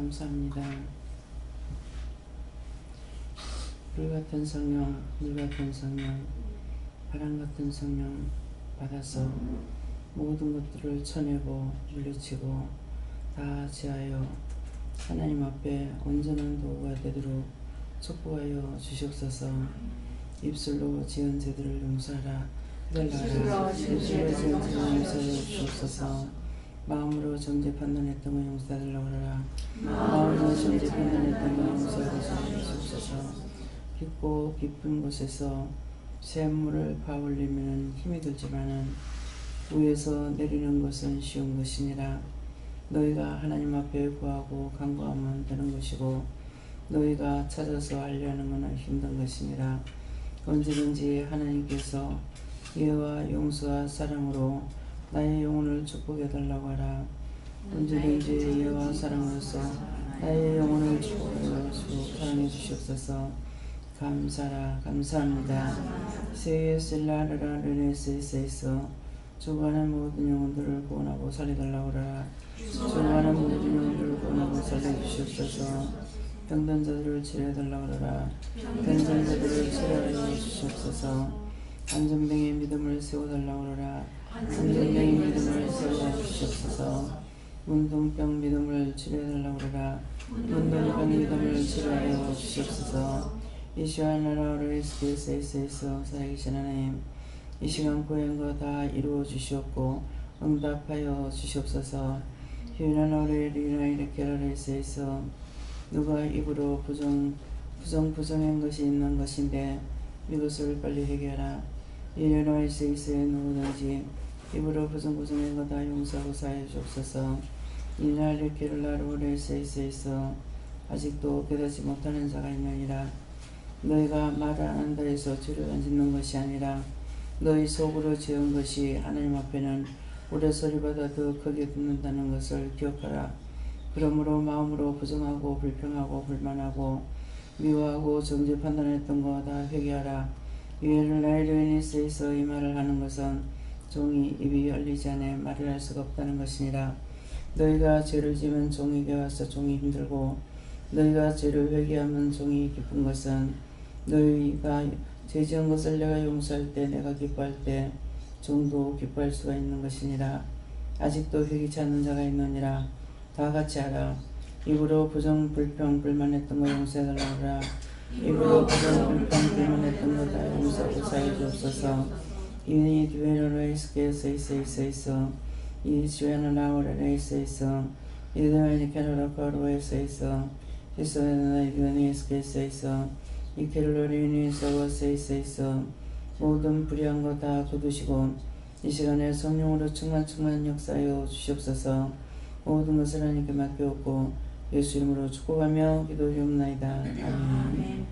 감사합니다. 불같은 성령, 물같은 성령, 바람같은 성령 받아서 모든 것들을 쳐내고 물리치고 다 제하여 하나님 앞에 온전한 도구가 되도록 축복하여 주시옵소서. 입술로 지은 죄들을 용서하라 해달라라. 입술로 지은 죄를 용서하여 주옵소서. 마음으로 정죄 판단했던 거 용서해달라고 하라. 마음으로 정죄 판단했던 거 용서하여 주옵소서. 깊고 깊은 곳에서 샘물을 파올리면 힘이 들지만은 위에서 내리는 것은 쉬운 것이니라. 너희가 하나님 앞에 구하고 간구하면 되는 것이고 너희가 찾아서 하려는 것은 힘든 것이니라. 언제든지 하나님께서 이해와 용서와 사랑으로 나의 영혼을 축복해달라고 하라. 언제든지 이해와 사랑으로서 나의 영혼을 축복하여 사랑해 주시옵소서. 감사라 감사합니다. 세예슬라르라 르네세세서 죽어가는 모든 영혼들을 구원하고 살려달라고 하라. 죽어가는 모든 영혼들을 구원하고 살려주시옵소서. 병든 자들을 치료해달라고 하라. 병든 자들을 치료하여 주시옵소서. 안전병의 믿음을 세워달라고 하라. 안전병의 믿음을 세워주시옵소서. 문둥병 믿음을 치료해달라고 하라. 문둥병 믿음을 치료하여 주시옵소서. 이시와 나라를 에스케세에서 살아계신 하나님, 이 시간 구행과 다 이루어 주시옵고 응답하여 주시옵소서. 휴일한 어레 리나이르케라레스에서 누가 입으로 부정한 것이 있는 것인데 이것을 빨리 해결하라. 이레노이스에서의 누구든지 입으로 부정한 것 다 용서하고 사하여 주옵소서. 이나이르케라레스에서 아직도 깨닫지 못하는 자가 있느니라. 너희가 말을 안 한다 해서 죄를 안 짓는 것이 아니라 너희 속으로 지은 것이 하나님 앞에는 우리 소리보다 더 크게 듣는다는 것을 기억하라. 그러므로 마음으로 부정하고 불평하고 불만하고 미워하고 정죄 판단했던 거 다 회개하라. 유엘을 라이르니스에서 이 말을 하는 것은 종이 입이 열리지 않아 말을 할 수가 없다는 것이니라. 너희가 죄를 지면 종에게 와서 종이 힘들고 너희가 죄를 회개하면 종이 기쁜 것은 너희가 죄 지은 것을 내가 용서할 때 내가 기뻐할 때 종도 기뻐할 수가 있는 것이니라. 아직도 회개치 않는 자가 있느니라. 다 같이 하라. 입으로 부정 불평 불만했던 거 용서해달라고 하라. 입으로 부정 불평 불만했던 거 다 용서하고 사해 주옵소서. 이니 디웨로레이스케에서 이 주에나라오레레이스에서 이드웨니 캐로라카로에서 히소에나 이드웨니스케에서 이 캐롤로리니서워세이서 모든 불의한 거 다 거두시고 이 시간에 성령으로 충만 역사하여 주시옵소서. 모든 것을 하나님께 맡겨오고 예수 이름으로 축복하며 기도드리옵나이다. 아멘.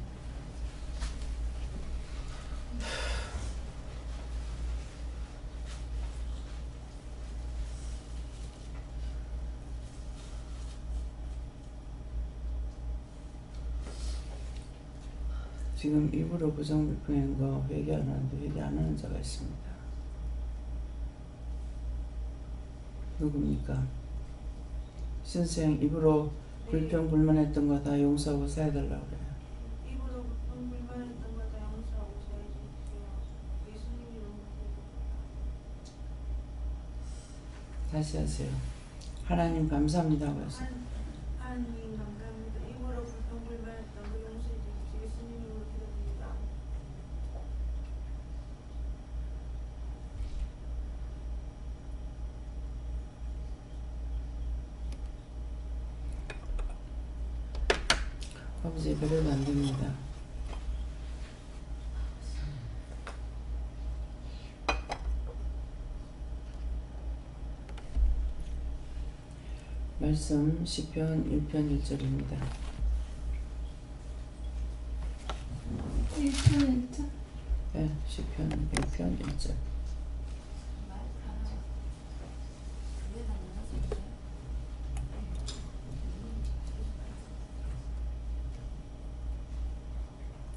지금 입으로 부정불평한 거 회개 안 하는데 회개 안 하는 자가 있습니다. 누굽니까? 신생 입으로 불평 불만했던 거 다 용서하고 사해달라고 그래요. 입으로 불평 불만했던 거 다 용서하고 사해주십시오. 예수님 이름으로. 다시 하세요. 하나님 감사합니다고 하세요. 하나님 감사합니다. 입으로 불평 불만했던 거 용서해 주십시오. 예수님 이름으로 기도드립니다. 아버지 그래도 안 됩니다. 말씀 시편 1편 1절입니다. 1편 1절? 네, 시편 1편 1절.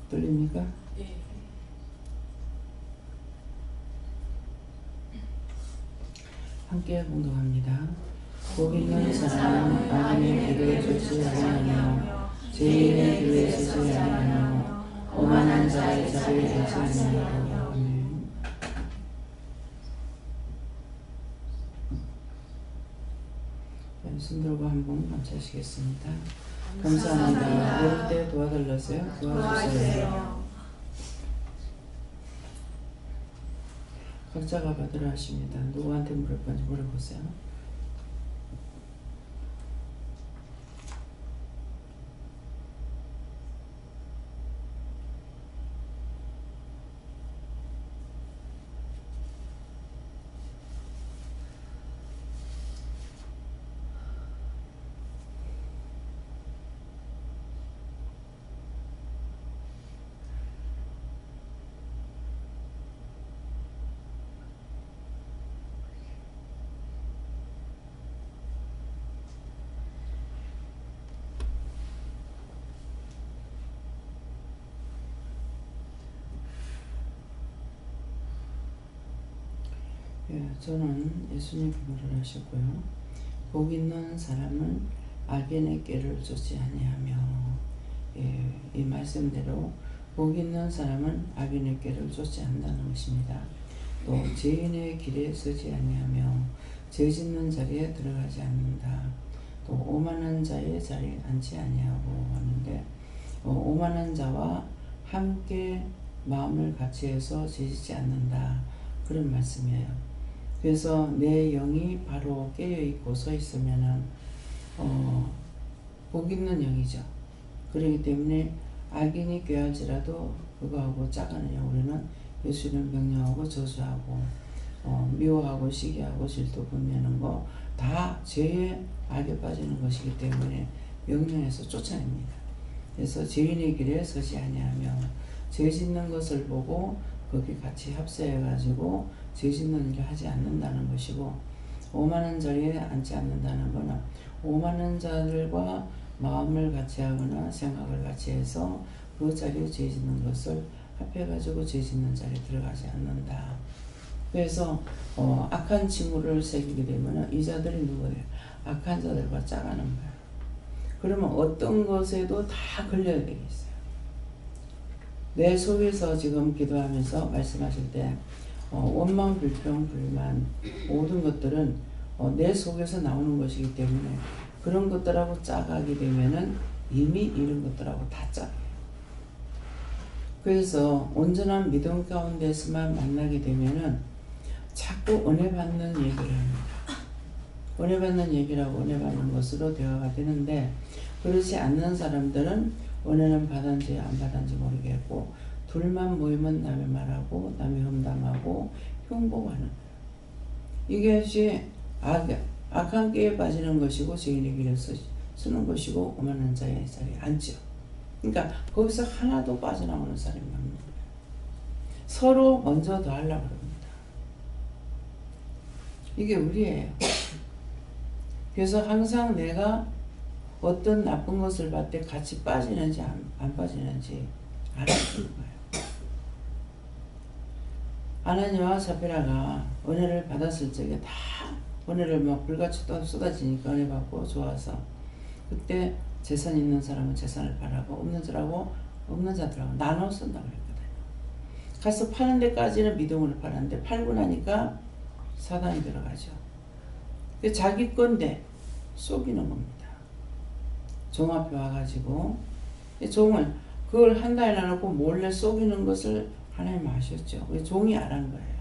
들립니까? 예. 함께 공동합니다. 복 있는 사람은 악인의 길을 쫓지 아니하며 죄인의 길에 서지 아니하며 오만한 자의 자리에 앉지 아니하고. 아멘. 손 들고 한번 감사하시겠습니다. 감사합니다. 모를 때 도와달라세요. 도와주세요. 각자가 받으라 하십니다. 누구한테 물을 건지 물어보세요. 예, 저는 예수님 부모를 하셨고요. 복 있는 사람은 악인의 꾀를 쫓지 아니하며. 예, 이 말씀대로 복 있는 사람은 악인의 꾀를 쫓지 않는다는 것입니다. 또 죄인의 길에 서지 아니하며 죄 짓는 자리에 들어가지 않는다. 또 오만한 자의 자리에 앉지 아니하고 하는데 오만한 자와 함께 마음을 같이 해서 죄 짓지 않는다. 그런 말씀이에요. 그래서 내 영이 바로 깨어있고 서있으면은 복 있는 영이죠. 그렇기 때문에 악인이 꾀할지라도 그거하고 짜가느냐 우리는 예수를 명령하고 저주하고 미워하고 시기하고 질투 분내는 거 다 죄의 악에 빠지는 것이기 때문에 명령해서 쫓아냅니다. 그래서 죄인의 길에 서지 아니하며 죄 짓는 것을 보고 거기 같이 합세해 가지고 죄 짓는 일을 하지 않는다는 것이고, 오만한 자리에 앉지 않는다는 것은 오만한 자들과 마음을 같이 하거나 생각을 같이 해서 그 자리에 죄 짓는 것을 합해 가지고 죄 짓는 자리에 들어가지 않는다. 그래서 악한 징후를 새기게 되면 이 자들이 누구예요? 악한 자들과 짜가는 거야. 그러면 어떤 것에도 다 걸려야 되겠어요. 내 속에서 지금 기도하면서 말씀하실 때 원망, 불평, 불만 모든 것들은 내 속에서 나오는 것이기 때문에 그런 것들하고 짜가게 되면은 이미 이런 것들하고 다 짜요. 그래서 온전한 믿음 가운데서만 만나게 되면은 자꾸 은혜 받는 얘기를 합니다. 은혜 받는 얘기라고 은혜 받는 것으로 대화가 되는데, 그렇지 않는 사람들은 은혜는 받았는지 안 받았는지 모르겠고 둘만 모이면 남의 말하고 남의 험담하고 흉보하는 거예요. 이것이 악한 꾀에 빠지는 것이고 죄인의 길에 쓰는 것이고 오만한 자의 자리에 앉죠. 그러니까 거기서 하나도 빠져나오는 사람이 없는 거예요. 서로 먼저 더 하려고 합니다. 이게 우리예요. 그래서 항상 내가 어떤 나쁜 것을 봤을 때 같이 빠지는지 안 빠지는지 알아주는 거예요. 아나니와 사피라가 은혜를 받았을 적에 다 은혜를 막 불같이 쏟아지니까 은혜 받고 좋아서 그때 재산 있는 사람은 재산을 팔아고 없는 자들하고 나눠 쓴다고 그랬거든요. 가서 파는 데까지는 믿음으로 팔았는데 팔고 나니까 사단이 들어가죠. 자기 건데 속이는 겁니다. 종 앞에 와가지고 종을 그걸 한 달에 나눠놓고 몰래 속이는 것을 하나님 아셨죠. 종이 안 한 거예요.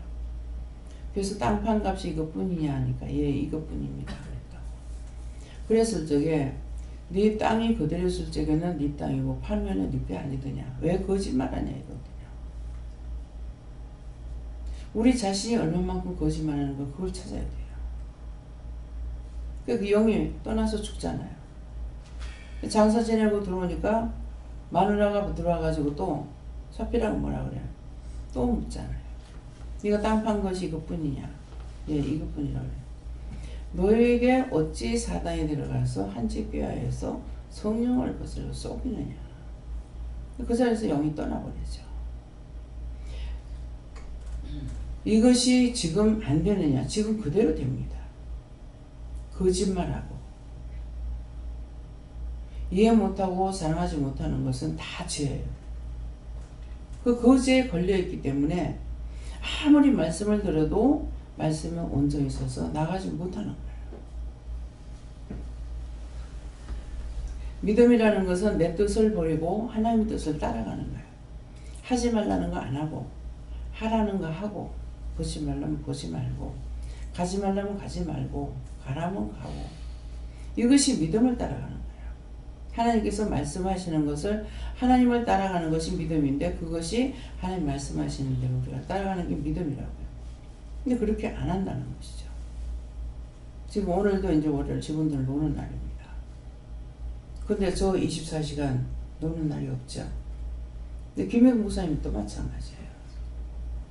그래서 땅판 값이 이것뿐이냐 하니까 예 이것뿐입니다 그랬다고. 그랬을 적에 네 땅이 그대로였을 적에는 네 땅이고 팔면은 네 배 아니더냐. 왜 거짓말하냐 이거거든요. 우리 자신이 얼마만큼 거짓말하는 거 그걸 찾아야 돼요. 그 영이 떠나서 죽잖아요. 장사 지내고 들어오니까 마누라가 들어와가지고 또 사피라고 뭐라 그래요? 또 묻잖아요. 네가 땅 판 것이 이것뿐이냐? 예, 이것뿐이라고 그래요. 너에게 어찌 사단이 들어가서 한 집 꾀하여서 성령을 거슬러 속이느냐? 그 자리에서 영이 떠나버리죠. 이것이 지금 안 되느냐? 지금 그대로 됩니다. 거짓말하고 이해 못하고 사랑하지 못하는 것은 다 죄예요. 그 거지에 걸려있기 때문에 아무리 말씀을 들어도 말씀에 온전히 서서 나가지 못하는 거예요. 믿음이라는 것은 내 뜻을 버리고 하나님의 뜻을 따라가는 거예요. 하지 말라는 거 안 하고 하라는 거 하고 보지 말라면 보지 말고 가지 말라면 가지 말고 가라면 가고 이것이 믿음을 따라가는 거예요. 하나님께서 말씀하시는 것을 하나님을 따라가는 것이 믿음인데 그것이 하나님 말씀하시는 대로 우리가 따라가는 게 믿음이라고요. 근데 그렇게 안 한다는 것이죠. 지금 오늘도 이제 월요일 직원들 노는 날입니다. 근데 저 24시간 노는 날이 없죠. 근데 김혜국 목사님도 마찬가지예요.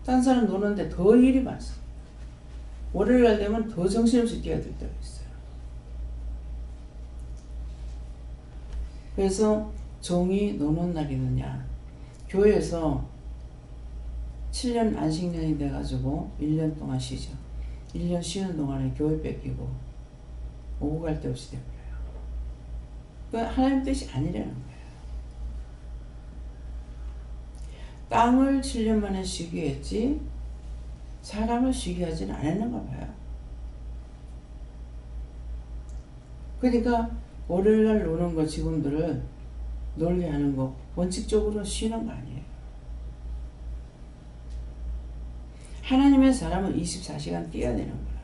딴 사람 노는데 더 일이 많습니다. 월요일 날 되면 더 정신없이 뛰어들 때가 있어요. 그래서 종이 노는 날이느냐. 교회에서 7년 안식년이 돼가지고 1년 동안 쉬죠. 1년 쉬는 동안에 교회 뺏기고 오고 갈 데 없이 돼버려요. 그 하나님 뜻이 아니라는 거예요. 땅을 7년 만에 쉬게 했지 사람을 쉬게 하지는 않았는가 봐요. 그러니까 월요일날 노는 거 직원들을 놀게 하는 거 원칙적으로 쉬는 거 아니에요. 하나님의 사람은 24시간 뛰어야 되는 거야.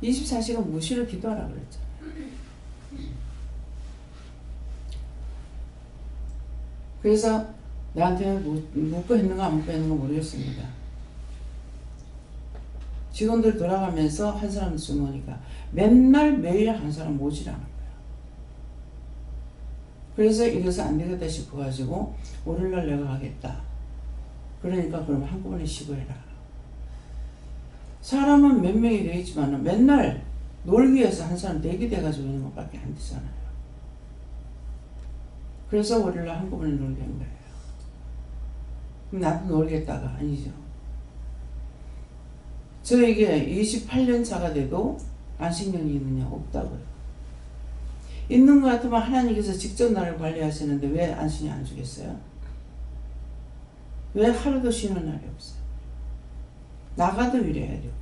24시간 무시로 기도하라 그랬잖아요. 그래서 나한테 묻고 했는가 안 묻고 했는가 모르겠습니다. 직원들 돌아가면서 한 사람 주머니가 맨날 매일 한 사람 모시라는 거예요. 그래서 이래서 안 되겠다 싶어가지고 월요일날 내가 하겠다. 그러니까 그럼 한꺼번에 쉬고 해라. 사람은 몇 명이 되겠지만 맨날 놀기 위해서 한 사람 대기돼가지고 있는 것밖에 안 되잖아요. 그래서 월요일날 한꺼번에 놀게 한 거예요. 그럼 나도 놀겠다가 아니죠. 저에게 28년 차가 돼도 안식년이 있느냐? 없다고요. 있는 것 같으면 하나님께서 직접 나를 관리하시는데 왜 안식년 안 주겠어요? 왜 하루도 쉬는 날이 없어요? 나가도 일해야 되고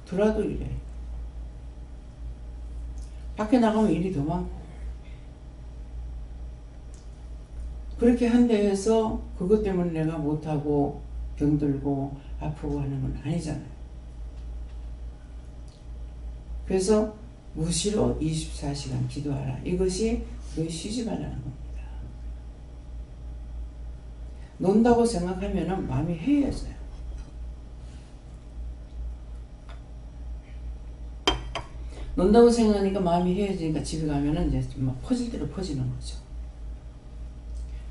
들어도 일해야 되고 밖에 나가면 일이 더 많고 그렇게 한데 해서 그것 때문에 내가 못하고 병들고 아프고 하는 건 아니잖아요. 그래서 무시로 24시간 기도하라. 이것이 너희 쉬지 말라는 겁니다. 논다고 생각하면 마음이 해이해져요. 논다고 생각하니까 마음이 해이해지니까 집에 가면은 이제 막 퍼질 대로 퍼지는 거죠.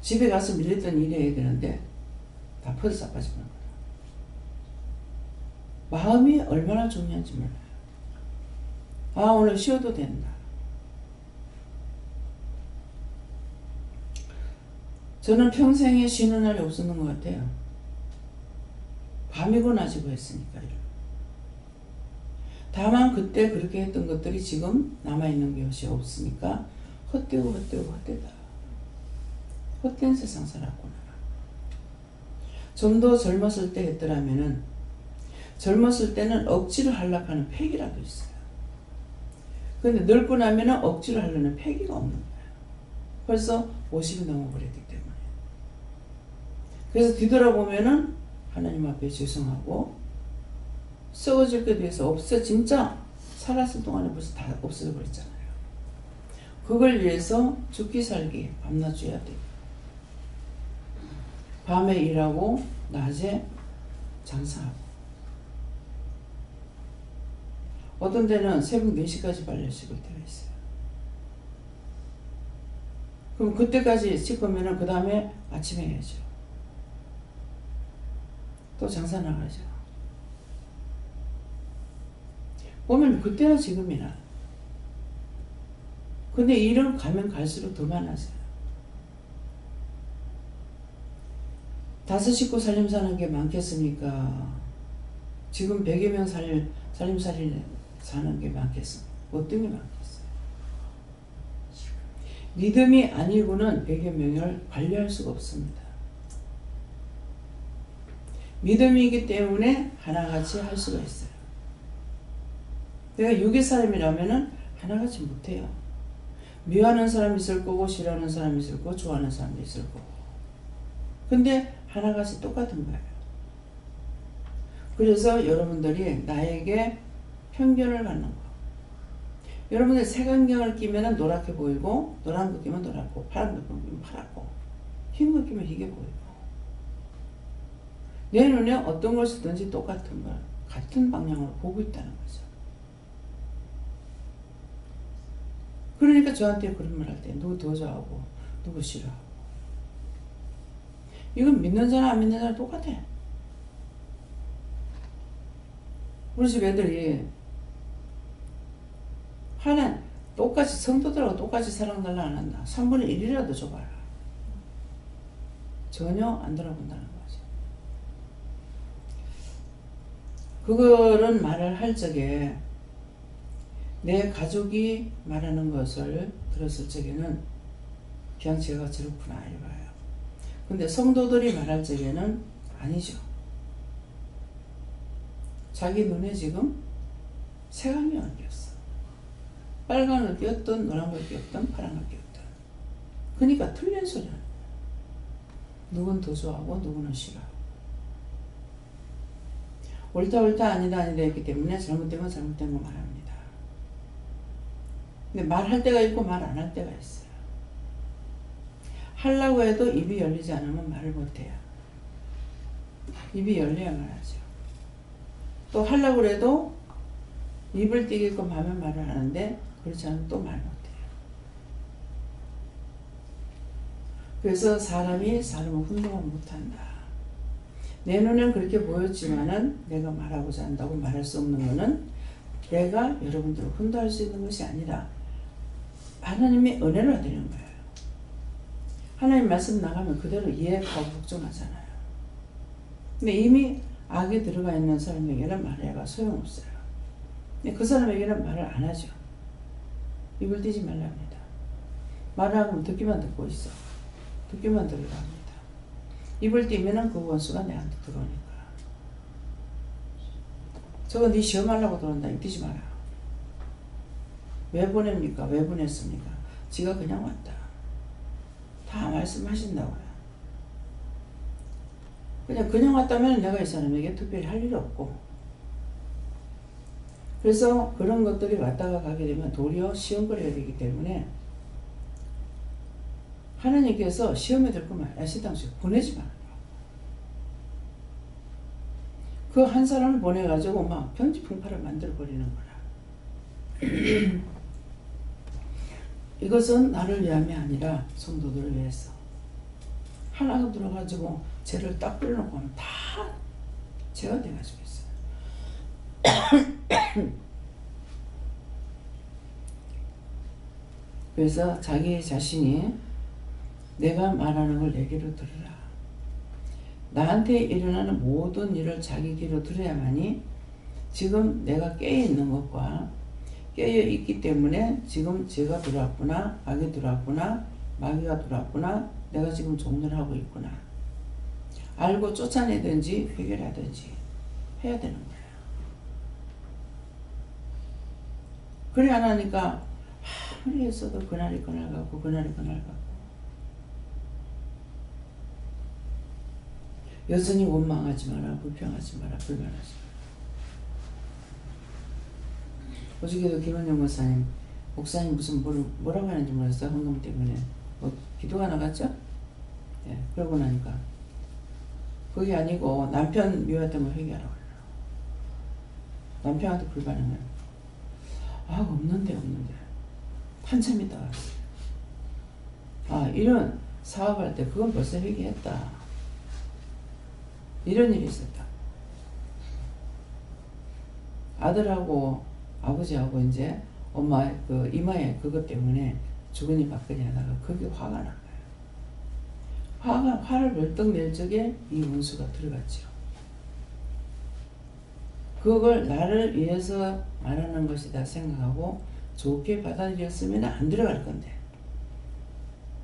집에 가서 밀렸던 일 해야 되는데 다 퍼져 빠지는 거예요. 마음이 얼마나 중요한지 몰라요. 아, 오늘 쉬어도 된다. 저는 평생에 쉬는 날이 없었는 것 같아요. 밤이고 낮이고 했으니까요. 다만 그때 그렇게 했던 것들이 지금 남아있는 것이 없으니까 헛되고 헛되고 헛되다. 헛된 세상 살았구나. 좀 더 젊었을 때 했더라면은 젊었을 때는 억지로 하려고 하는 패기라도 있어요. 근데 늙고 나면은 억지로 하려는 패기가 없는 거예요. 벌써 50이 넘어버렸기 때문에. 그래서 뒤돌아보면은 하나님 앞에 죄송하고 썩어질 게 돼서 없어. 진짜 살았을 동안에 벌써 다 없어져 버렸잖아요. 그걸 위해서 죽기 살기 밤낮 줘야 돼요. 밤에 일하고 낮에 장사하고 어떤 데는 새벽 4시까지 빨래 씻을 때가 있어요. 그럼 그때까지 씻으면 그 다음에 아침에 해야죠. 또 장사 나가죠. 보면 그때나 지금이나. 근데 일은 가면 갈수록 더 많아져요. 5 식구 살림 사는 게 많겠습니까? 지금 100여 명 살림살이 사는 게 많겠습니까? 어떤 게 많겠어요. 믿음이 아니고는 백의 명예를 관리할 수가 없습니다. 믿음이기 때문에 하나같이 할 수가 있어요. 내가 육의 사람이라면은 하나같이 못해요. 미워하는 사람이 있을 거고, 싫어하는 사람이 있을 거고, 좋아하는 사람도 있을 거고. 근데 하나같이 똑같은 거예요. 그래서 여러분들이 나에게 편견을 갖는 거. 여러분들 색안경을 끼면 노랗게 보이고, 노란 거 끼면 노랗고, 파란 거 끼면 파랗고, 흰 거 끼면 희게 보이고. 내 눈에 어떤 것이든지 똑같은 걸, 같은 방향으로 보고 있다는 거죠. 그러니까 저한테 그런 말 할 때 누구 더 좋아하고 누구 싫어하고 이건 믿는 사람 안 믿는 사람 똑같아. 우리 집 애들이 하나 똑같이 성도들하고 똑같이 사랑달라 안 한다. 3분의 1이라도 줘봐라. 전혀 안 돌아본다는 거죠. 그거는 말을 할 적에 내 가족이 말하는 것을 들었을 적에는 그냥 제가 저렇구나 이거예요. 근데 성도들이 말할 적에는 아니죠. 자기 눈에 지금 색안경을 꼈어. 빨간을 꼈든 노란 걸 꼈든 파란 걸 꼈든. 그러니까 틀린 소리야. 누군 더 좋아하고 누구는 싫어하고. 옳다 아니다 했기 때문에 잘못된 건 잘못된 거 말합니다. 근데 말할 때가 있고 말 안 할 때가 있어요. 하려고 해도 입이 열리지 않으면 말을 못해요. 입이 열려야 말하죠. 또 하려고 해도 입을 띄게끔 하면 말을 하는데 그렇지 않으면 또 말 못해요. 그래서 사람이 사람을 훈동을 못한다. 내 눈엔 그렇게 보였지만은 내가 말하고자 한다고 말할 수 없는 것은 내가 여러분들을 훈도할 수 있는 것이 아니라 하나님의 은혜로 되는 거예요. 하나님 말씀 나가면 그대로 이해하고 복종하잖아요. 근데 이미 악에 들어가 있는 사람에게는 말해가 소용없어요. 근데 그 사람에게는 말을 안 하죠. 입을 띄지 말라 합니다. 말을 하면 듣기만 듣고 있어. 듣기만 들으라 합니다. 입을 띄면은 그 원수가 내한테 들어오니까. 저거 네 시험하려고 들어온다. 입 띄지 마라. 왜 보냅니까? 왜 보냈습니까? 지가 그냥 왔다. 다 말씀하신다고요. 그냥 왔다면 내가 이 사람에게 특별히 할 일이 없고. 그래서 그런 것들이 왔다가 가게 되면 도리어 시험거리가 되기 때문에 하나님께서 시험에 들 거면 애시당시 보내지 말아요. 그 한 사람을 보내가지고 막 편지풍파를 만들어버리는 거라. 이것은 나를 위함이 아니라 성도들을 위해서. 하나가 들어가지고 죄를 딱 뿌려놓고 하면 다 죄가 돼가지고 있어요. 그래서 자기 자신이 내가 말하는 걸 내 귀로 들으라. 나한테 일어나는 모든 일을 자기 귀로 들어야만이 지금 내가 깨어있는 것과 깨어있기 때문에 지금 죄가 들어왔구나, 악이 들어왔구나, 마귀가 들어왔구나, 내가 지금 종료를 하고 있구나. 알고 쫓아내든지 해결하든지 해야 되는 거예요. 그래 안 하니까 아무리 했어도 그날이 그날 같고 그날이 그날 같고 여전히 원망하지 마라, 불평하지 마라, 불만하지 마라. 어저께도 김원영 목사님 무슨 뭐라고 하는지 몰랐어요. 헌금 때문에 기도가 나갔죠? 예, 그러고 나니까 그게 아니고 남편 미워했던 걸 회개하라고 그래요. 남편한테 불만한 거예요. 아 없는데 한참 있다가 이런 사업할 때 그건 벌써 회개했다. 이런 일이 있었다. 아들하고 아버지하고 이제 엄마 그 이마에 그것 때문에 주거니 받거니 하다가 그게 화가 난 거예요. 화를 벌떡 낼 적에 이 원수가 들어갔죠. 그걸 나를 위해서 말하는 것이다 생각하고 좋게 받아들였으면 안 들어갈 건데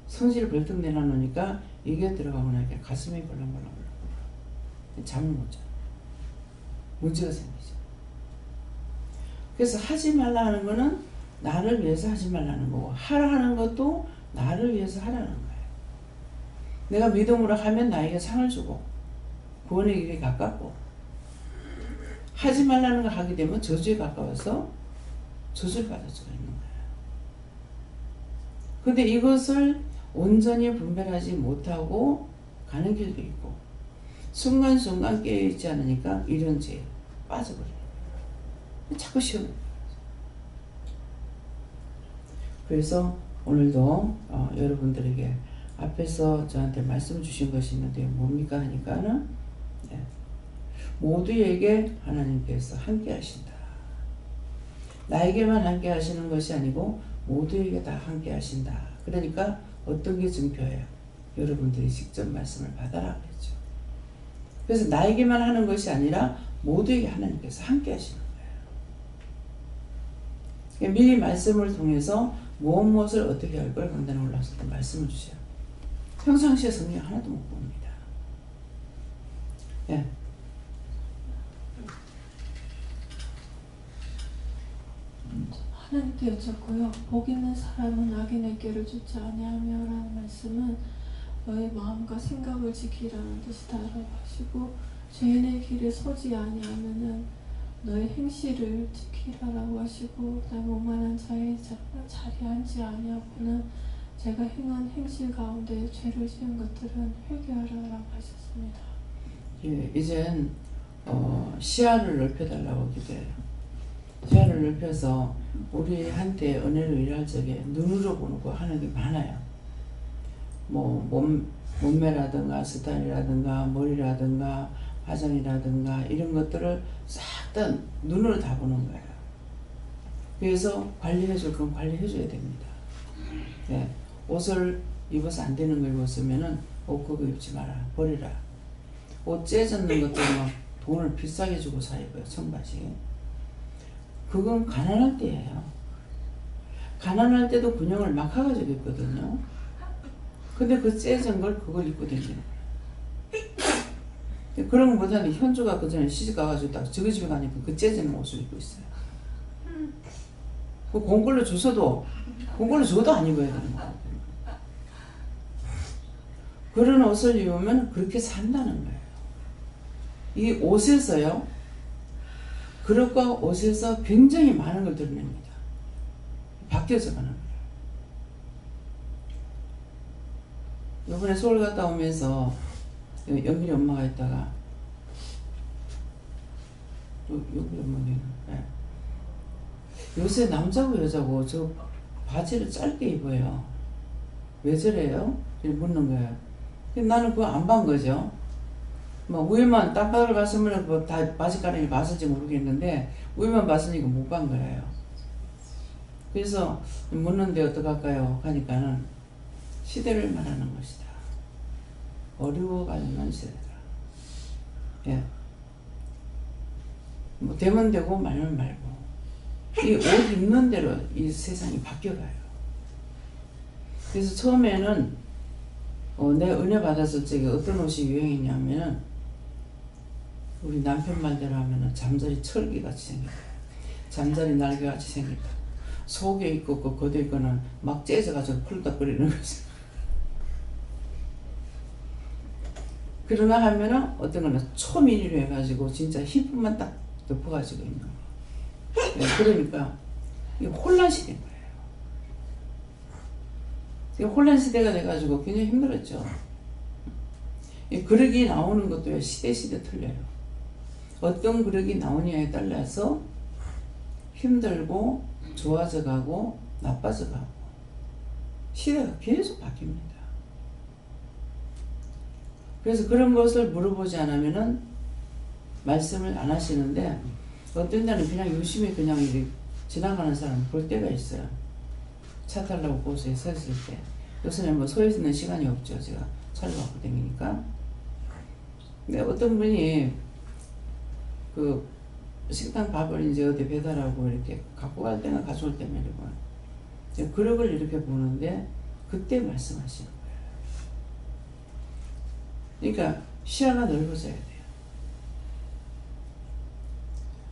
성질을 벌떡 내놔놓으니까 이게 들어가고 나니까 가슴이 벌렁벌렁 잠을 못 자. 문제가 생기죠. 그래서 하지 말라 하는 거는 나를 위해서 하지 말라는 거고 하라 하는 것도 나를 위해서 하라는 거예요. 내가 믿음으로 하면 나에게 상을 주고 구원의 길이 가깝고 하지 말라는 걸 하게 되면 저주에 가까워서 저주를 받을 수가 있는 거예요. 근데 이것을 온전히 분별하지 못하고 가는 길도 있고 순간순간 깨어있지 않으니까 이런 죄에 빠져버려요. 자꾸 시험을 그래서 오늘도 여러분들에게 앞에서 저한테 말씀 주신 것이 있는데 뭡니까 하니까는 모두에게 하나님께서 함께 하신다. 나에게만 함께 하시는 것이 아니고 모두에게 다 함께 하신다. 그러니까 어떤 게 증표예요? 여러분들이 직접 말씀을 받아라 그랬죠. 그래서 나에게만 하는 것이 아니라 모두에게 하나님께서 함께 하시는 거예요. 미리 말씀을 통해서 무엇을 어떻게 할 걸 강단에 올라왔을 때 말씀을 주셔요. 평상시에 성경 하나도 못 봅니다. 예. 하나님께 여쭙고요. 복 있는 사람은 악인의 꾀를 쫓지 아니하며 라는 말씀은 너의 마음과 생각을 지키라는 뜻이다라고 하시고 죄인의 길에 서지 아니하면은 너의 행실을 지키라라고 하시고 그다음에 오만한 자의 자리에 앉지 아니하고는 제가 행한 행실 가운데 죄를 지은 것들은 회개하라라고 하셨습니다. 예, 이젠 시야를 넓혀달라고 기도해요. 시야를 넓혀서 우리한테 은혜를 일할 적에 눈으로 보는 거 하는 게 많아요. 뭐 몸매라든가 스타일이라든가 머리라든가 화장이라든가 이런 것들을 싹 다 눈으로 다 보는 거예요. 그래서 관리해 줄 건 관리해 줘야 됩니다. 네. 옷을 입어서 안 되는 거 입었으면은 옷 그거 입지 마라. 버리라. 옷 째졌는 것들 막 돈을 비싸게 주고 사 입어요. 청바지. 그건 가난할 때예요. 가난할 때도 군용을 막 해가지고 입거든요. 근데 그 째진 걸 그걸 입고 다니는 거예요. 그런 거 못하는데 현주가 그 전에 시집 가가지고 딱 저기 집에 가니까 그 째지는 옷을 입고 있어요. 그 공걸로 줘도 안 입어야 되는 거예요. 그런 옷을 입으면 그렇게 산다는 거예요. 이 옷에서요, 그릇과 옷에서 굉장히 많은 걸 드러냅니다. 바뀌어져 가는 거예요. 이번에 서울 갔다 오면서 영길이 엄마가 있다가 또 영길이 엄마는 요새 남자고 여자고 저 바지를 짧게 입어요. 왜 저래요? 이렇게 묻는 거예요. 나는 그거 안 본 거죠. 막 위에만 딴바닥을 봤으면 뭐 다 바지가랑이 봤을지 모르겠는데 위에만 봤으니까 못 본 거예요. 그래서 묻는데 어떡할까요? 하니까는 시대를 말하는 것이다. 어려워가는 시대다. 예. 뭐 되면 되고 말면 말고 이 옷 입는 대로 이 세상이 바뀌어가요. 그래서 처음에는 내 은혜 받았을 적에 어떤 옷이 유행했냐면은 우리 남편 말대로 하면은 잠자리 철기같이 생겼다. 잠자리 날개같이 생겼다. 속에 있고 겉에 있고는 막 째져가지고 펄떡거리는 거죠. 그러나 하면은 어떤 거는 초미니로 해가지고 진짜 힙만 딱 덮어가지고 있는 거. 네, 그러니까 이게 혼란 시대인 거예요. 혼란 시대가 돼가지고 굉장히 힘들었죠. 이 그릇이 나오는 것도 시대 틀려요. 어떤 그릇이 나오냐에 따라서 힘들고 좋아져 가고 나빠져 가고 시대가 계속 바뀝니다. 그래서 그런 것을 물어보지 않으면은 말씀을 안 하시는데 어떤 날은 그냥 유심히 그냥 지나가는 사람 볼 때가 있어요. 차 타려고 버스에 서 있을 때. 요새는 뭐 서 있는 시간이 없죠. 제가 차를 갖고 다니니까. 근데 어떤 분이 식당 밥을 이제 어디 배달하고 이렇게 갖고 갈 때나 가져올 때면 이러고 이제 그릇을 이렇게 보는데 그때 말씀하시는 거예요. 그러니까 시야가 넓어져야 돼요.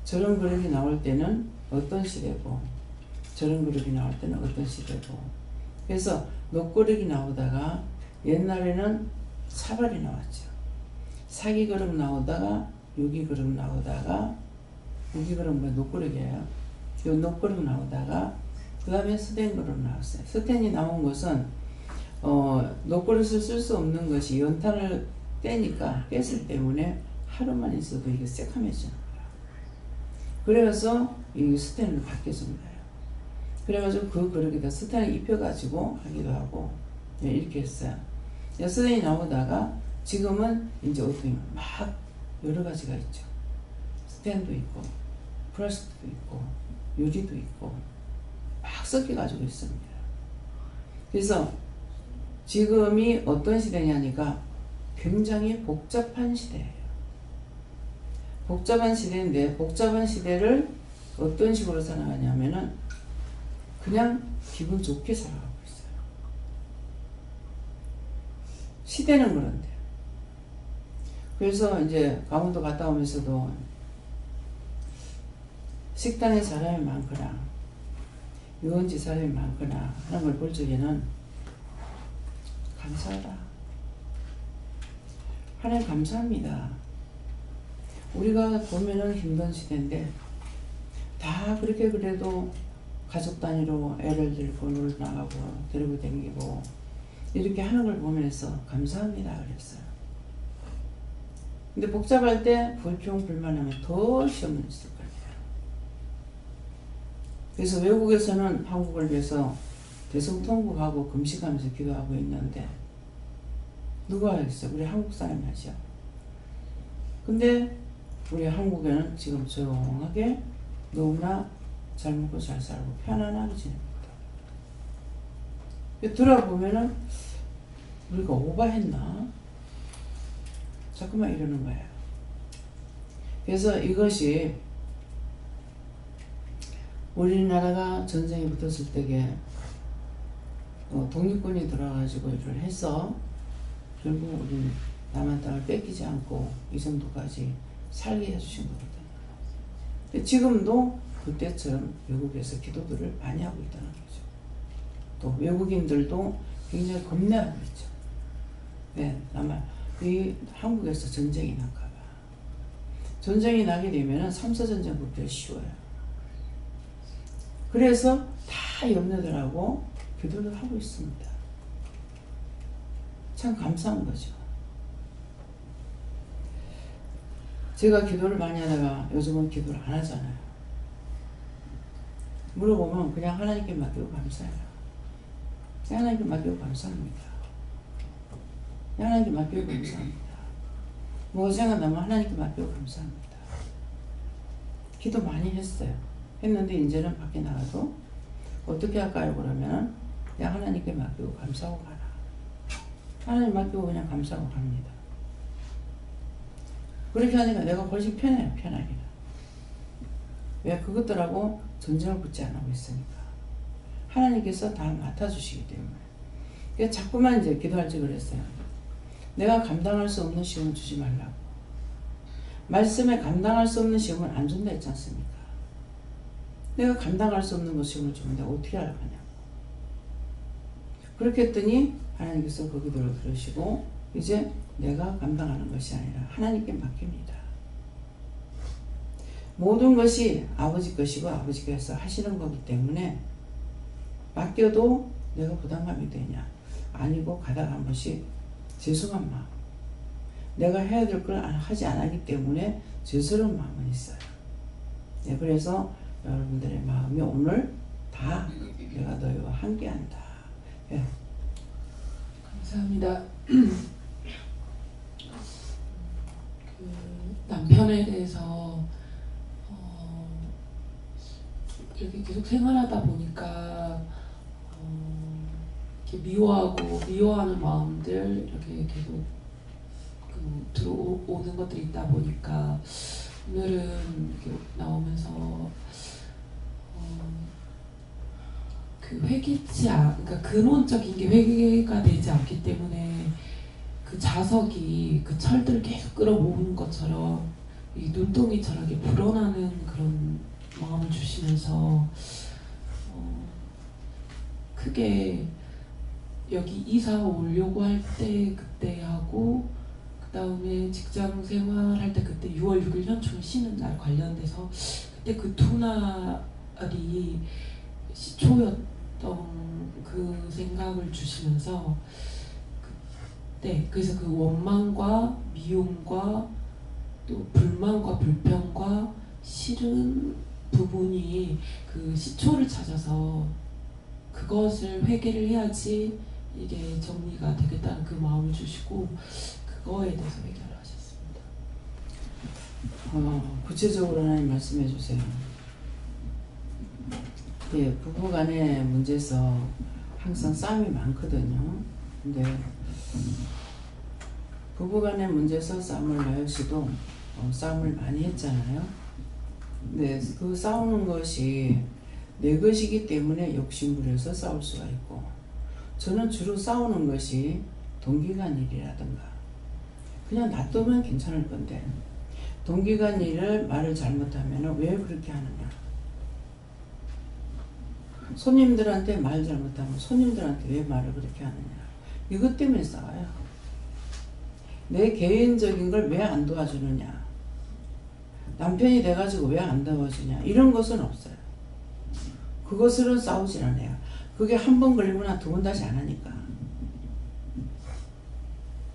저런 그릇이 나올 때는 어떤 시대고 저런 그릇이 나올 때는 어떤 시대고 그래서 녹그릇이 나오다가 옛날에는 사발이 나왔죠. 사기 그릇 나오다가 유기 그릇 나오다가 유기 그릇은 뭐 녹그릇이에요. 요 녹그릇 나오다가 그 다음에 스텐 그릇 나왔어요. 스텐이 나온 것은 녹그릇을 쓸 수 없는 것이 연탄을 떼니까 깼을 때문에 하루만 있어도 이게 새카매지는 거예요. 그래서 이 스텐으로 바뀌어진 거예요. 그래가지고 그 그릇에다 스텐을 입혀가지고 하기도 하고 이렇게 했어요. 스텐이 나오다가 지금은 이제 어떻게 막 여러 가지가 있죠. 스텐도 있고 플라스틱도 있고 유리도 있고 막 섞여가지고 있습니다. 그래서 지금이 어떤 시대냐니까 굉장히 복잡한 시대예요. 복잡한 시대인데 복잡한 시대를 어떤 식으로 살아가냐면은 그냥 기분 좋게 살아가고 있어요. 시대는 그런데. 그래서 이제 강원도 갔다 오면서도 식당에 사람이 많거나 유원지 사람이 많거나 하는 걸 볼 적에는 감사하다. 하나님 감사합니다. 우리가 보면은 힘든 시대인데 다 그렇게 그래도 가족 단위로 애를 들고 놀러 나가고 데리고 다니고 이렇게 하는 걸 보면서 감사합니다 그랬어요. 근데 복잡할 때 불평 불만하면 더 시험을 있을 거예요. 그래서 외국에서는 한국을 위해서 대성통곡하고 금식하면서 기도하고 있는데 누가 하겠어요? 우리 한국 사람이 하죠. 근데 우리 한국에는 지금 조용하게 너무나 잘 먹고 잘 살고 편안하게 지냅니다. 들어보면은 우리가 오바했나? 자꾸만 이러는 거예요. 그래서 이것이 우리나라가 전쟁이 붙었을 때에 독립군이 들어와가지고 일을 해서 결국 우리 남한 땅을 뺏기지 않고 이 정도까지 살게 해주신 거거든요. 근데 지금도 그때처럼 외국에서 기도들을 많이 하고 있다는 거죠. 또 외국인들도 굉장히 겁내하고 있죠. 네, 아마 이 한국에서 전쟁이 날까봐. 전쟁이 나게 되면은 3차 전쟁부터 쉬워요. 그래서 다 염려들하고 기도를 하고 있습니다. 참 감사한 거죠. 제가 기도를 많이 하다가 요즘은 기도를 안 하잖아요. 물어보면 그냥 하나님께 맡기고 감사해요. 그냥 하나님께 맡기고 감사합니다. 그냥 하나님께 맡기고 감사합니다. 뭐가 생각나면 하나님께 맡기고 감사합니다. 기도 많이 했어요. 했는데 이제는 밖에 나가도 어떻게 할까요? 그러면 그냥 하나님께 맡기고 감사하고 가라. 하나님 맡기고 그냥 감사하고 갑니다. 그렇게 하니까 내가 훨씬 편해요. 편하기는. 왜? 그것들하고 전쟁을 붙지 않고 있으니까. 하나님께서 다 맡아주시기 때문에. 그래서 자꾸만 이제 기도할 때 그랬어요. 내가 감당할 수 없는 시험을 주지 말라고. 말씀에 감당할 수 없는 시험을 안 준다 했지 않습니까? 내가 감당할 수 없는 것 시험을 주면 내가 어떻게 하려고 하냐고. 그렇게 했더니 하나님께서 그 기도를 들으시고 이제 내가 감당하는 것이 아니라 하나님께 맡깁니다. 모든 것이 아버지 것이고 아버지께서 하시는 거기 때문에 맡겨도 내가 부담감이 되냐? 아니고 가다가 한 번씩 죄송한 마음. 내가 해야 될 걸 하지 않았기 때문에 죄스러운 마음은 있어요. 네, 그래서 여러분들의 마음이 오늘 다 내가 너희와 함께한다. 네. 감사합니다. 남편에 대해서 이렇게 계속 생활하다 보니까 이렇게 미워하는 마음들 이렇게 계속 들어오는 것들이 있다 보니까 오늘은 이렇게 나와 주시면서 그 그러니까 근원적인 게 회개가 되지 않기 때문에 그 자석이 그 철들을 계속 끌어모으는 것처럼 이 눈덩이처럼 이렇게 불어나는 그런 마음을 주시면서 크게 여기 이사 오려고 할 때 그때 하고 그 다음에 직장 생활할 때 그때 6월 6일 현충 쉬는 날 관련돼서 그때 그 두 날이 시초였던 그 생각을 주시면서 그때 그래서 그 원망과 미움과 또 불만과 불평과 싫은 부분이 그 시초를 찾아서 그것을 회개를 해야지 이게 정리가 되겠다는 그 마음을 주시고 그거에 대해서 회개를 하셨습니다. 구체적으로 하나님 말씀해 주세요. 예, 부부간의 문제에서 항상 싸움이 많거든요. 근데 부부간의 문제에서 싸움을 나열 씨도 싸움을 많이 했잖아요. 근데 그 싸우는 것이 내 것이기 때문에 욕심부려서 싸울 수가 있고, 저는 주로 싸우는 것이 동기간 일이라든가 그냥 놔두면 괜찮을 건데 동기간 일을 말을 잘못하면 왜 그렇게 하느냐, 손님들한테 말 잘못하면 손님들한테 왜 말을 그렇게 하느냐, 이것 때문에 싸워요. 내 개인적인 걸 왜 안 도와주느냐, 남편이 돼가지고 왜 안 도와주냐, 이런 것은 없어요. 그것으로 싸우질 않아요. 그게 한 번 걸리거나 두 번 다시 안 하니까.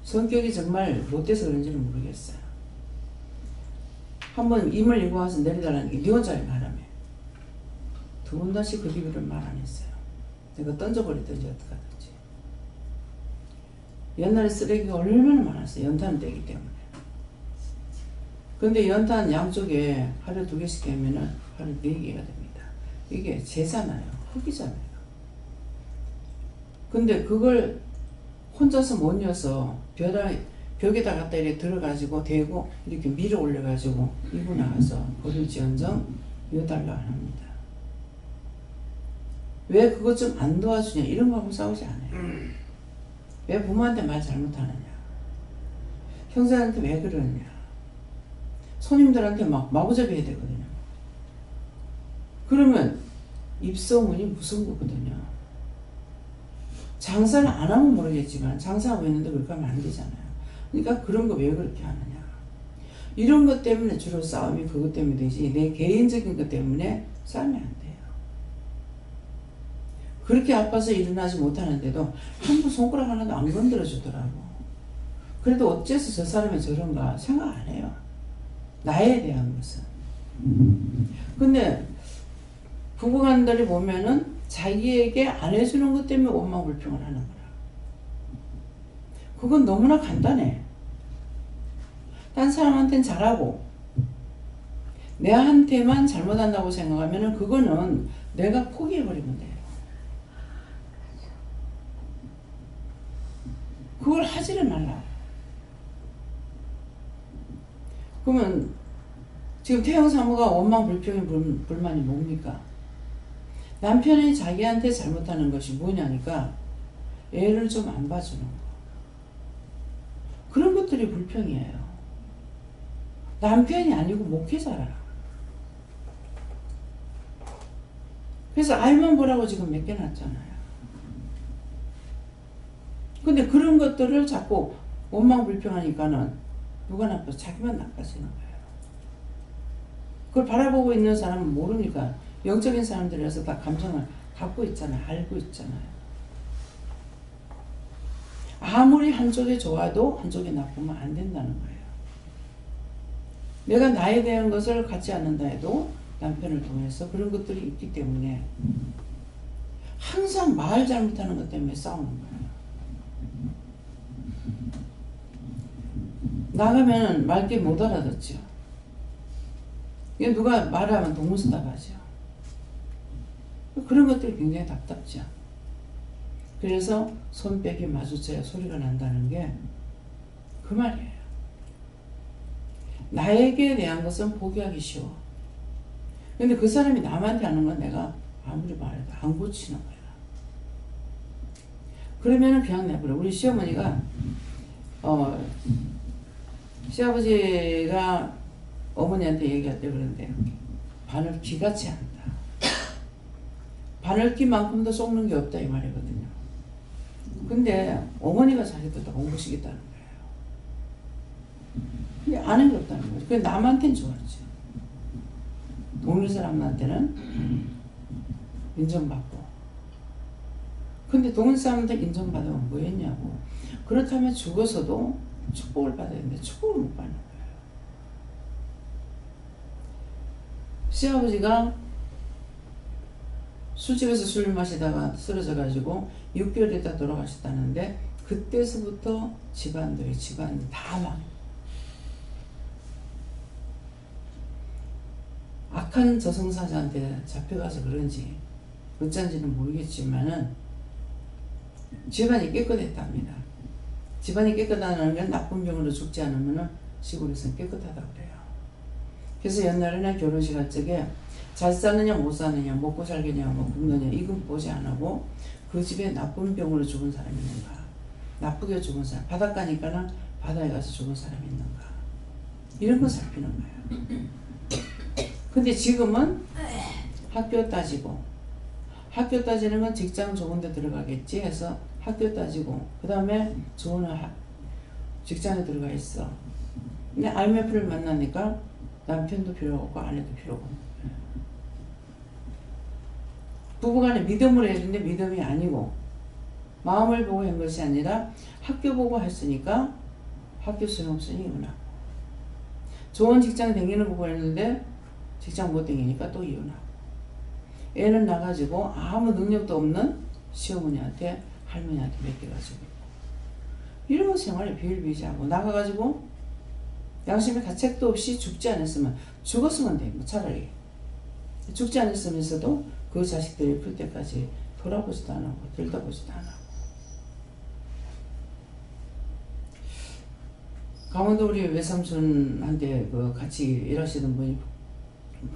성격이 정말 못돼서 그런지는 모르겠어요. 한 번 임을 이고 와서 내려달라는 게 네 혼자리 말하며 두 번 다시 그 뒤로는 말 안 했어요. 내가 던져버리든지 어떡하든지. 옛날에 쓰레기가 얼마나 많았어요. 연탄 떼기 때문에. 근데 연탄 양쪽에 하루에 2개씩 깨면은 하루에 4개가 됩니다. 이게 재잖아요. 흙이잖아요. 근데 그걸 혼자서 못 이어서 벽에다 갖다 이렇게 들어가지고 대고 이렇게 밀어 올려가지고 이고 나가서 버릴지언정 이어달라 안 합니다. 왜 그것 좀 안 도와주냐, 이런 거 하고 싸우지 않아요. 왜 부모한테 말 잘못하느냐, 형제한테 왜 그러느냐, 손님들한테 막 마구잡이 해야 되거든요. 그러면 입소문이 무슨 거거든요. 장사를 안 하면 모르겠지만 장사하고 있는데 그렇게 하면 안 되잖아요. 그러니까 그런 거 왜 그렇게 하느냐, 이런 것 때문에 주로 싸움이 그것 때문에 되지 내 개인적인 것 때문에 싸움이 안 돼요. 그렇게 아파서 일어나지 못하는데도 한 번 손가락 하나도 안 건드려 주더라고. 그래도 어째서 저 사람이 저런가 생각 안 해요. 나에 대한 것은. 근데 부부간들이 보면은 자기에게 안 해주는 것 때문에 원망 불평을 하는 거라. 그건 너무나 간단해. 딴 사람한테는 잘하고 내한테만 잘못한다고 생각하면은 그거는 내가 포기해버리면 돼요. 그걸 하지를 말라. 그러면 지금 태영 사모가 원망 불평이 불만이 뭡니까? 남편이 자기한테 잘못하는 것이 뭐냐니까 애를 좀 안 봐주는 거. 그런 것들이 불평이에요. 남편이 아니고 목회자라. 그래서 알만 보라고 지금 맡겨놨잖아요. 근데 그런 것들을 자꾸 원망 불평하니까는 누가 나빠? 자기만 나빠지는 거예요. 그걸 바라보고 있는 사람은 모르니까 영적인 사람들이라서 다 감정을 갖고 있잖아요. 알고 있잖아요. 아무리 한쪽이 좋아도 한쪽이 나쁘면 안 된다는 거예요. 내가 나에 대한 것을 갖지 않는다 해도 남편을 통해서 그런 것들이 있기 때문에 항상 말 잘못하는 것 때문에 싸우는 거예요. 나가면 말귀 못 알아듣죠. 누가 말하면 동문서답하죠. 그런 것들이 굉장히 답답죠. 그래서 손뼉이 마주쳐야 소리가 난다는 게 그 말이에요. 나에게 대한 것은 포기하기 쉬워. 근데 그 사람이 남한테 하는 건 내가 아무리 말해도 안 고치는 거야. 그러면은 그냥 내버려. 우리 시어머니가 시아버지가 어머니한테 얘기할 때 그런데요. 바늘귀같이 한다. 바늘귀만큼도 쏙는 게 없다 이 말이거든요. 근데 어머니가 자기도 다 옹고시겠다는 거예요. 근데 아는 게 없다는 거죠. 그게 남한테는 좋아하죠. 동네 사람한테는 인정받고. 근데 동네 사람한테 인정받으면 뭐 했냐고. 그렇다면 죽어서도 축복을 받아야 되는데 축복을 못 받는 거예요. 시아버지가 술집에서 술 마시다가 쓰러져가지고 6개월 있다 돌아가셨다는데 그때서부터 집안이 다 망해. 악한 저승사자한테 잡혀가서 그런지 어쩐지는 모르겠지만은 집안이 깨끗했답니다. 집안이 깨끗하다는 건 나쁜 병으로 죽지 않으면 시골에서는 깨끗하다고 그래요. 그래서 옛날에는 결혼식 할 적에 잘 사느냐 못 사느냐 먹고 살겠냐 뭐 굶느냐 이건 보지 안 하고 그 집에 나쁜 병으로 죽은 사람이 있는가, 나쁘게 죽은 사람, 바닷가니까는 바다에 가서 죽은 사람이 있는가, 이런 거 살피는 거예요. 근데 지금은 학교 따지고, 학교 따지는 건 직장 좋은 데 들어가겠지 해서 학교 따지고 그 다음에 좋은 직장에 들어가 있어. 근데 IMF를 만나니까 남편도 필요 없고 아내도 필요 없고, 부부간에 믿음으로 해주는데 믿음이 아니고 마음을 보고 한 것이 아니라 학교 보고 했으니까 학교 소용없으니 이혼하고, 좋은 직장 다니는 거 보였는데 직장 못 다니니까 또 이혼하고, 애는 나가지고 아무 능력도 없는 시어머니한테 할머니한테 맡겨가지고 이런 생활에 비일비재하고 나가가지고 양심에 가책도 없이 죽지 않았으면 죽었으면 돼. 뭐 차라리 죽지 않았으면서도 그 자식들이 풀 때까지 돌아보지도 안 하고 들여다보지도 안 하고. 강원도 우리 외삼촌한테 그 같이 일하시던 분이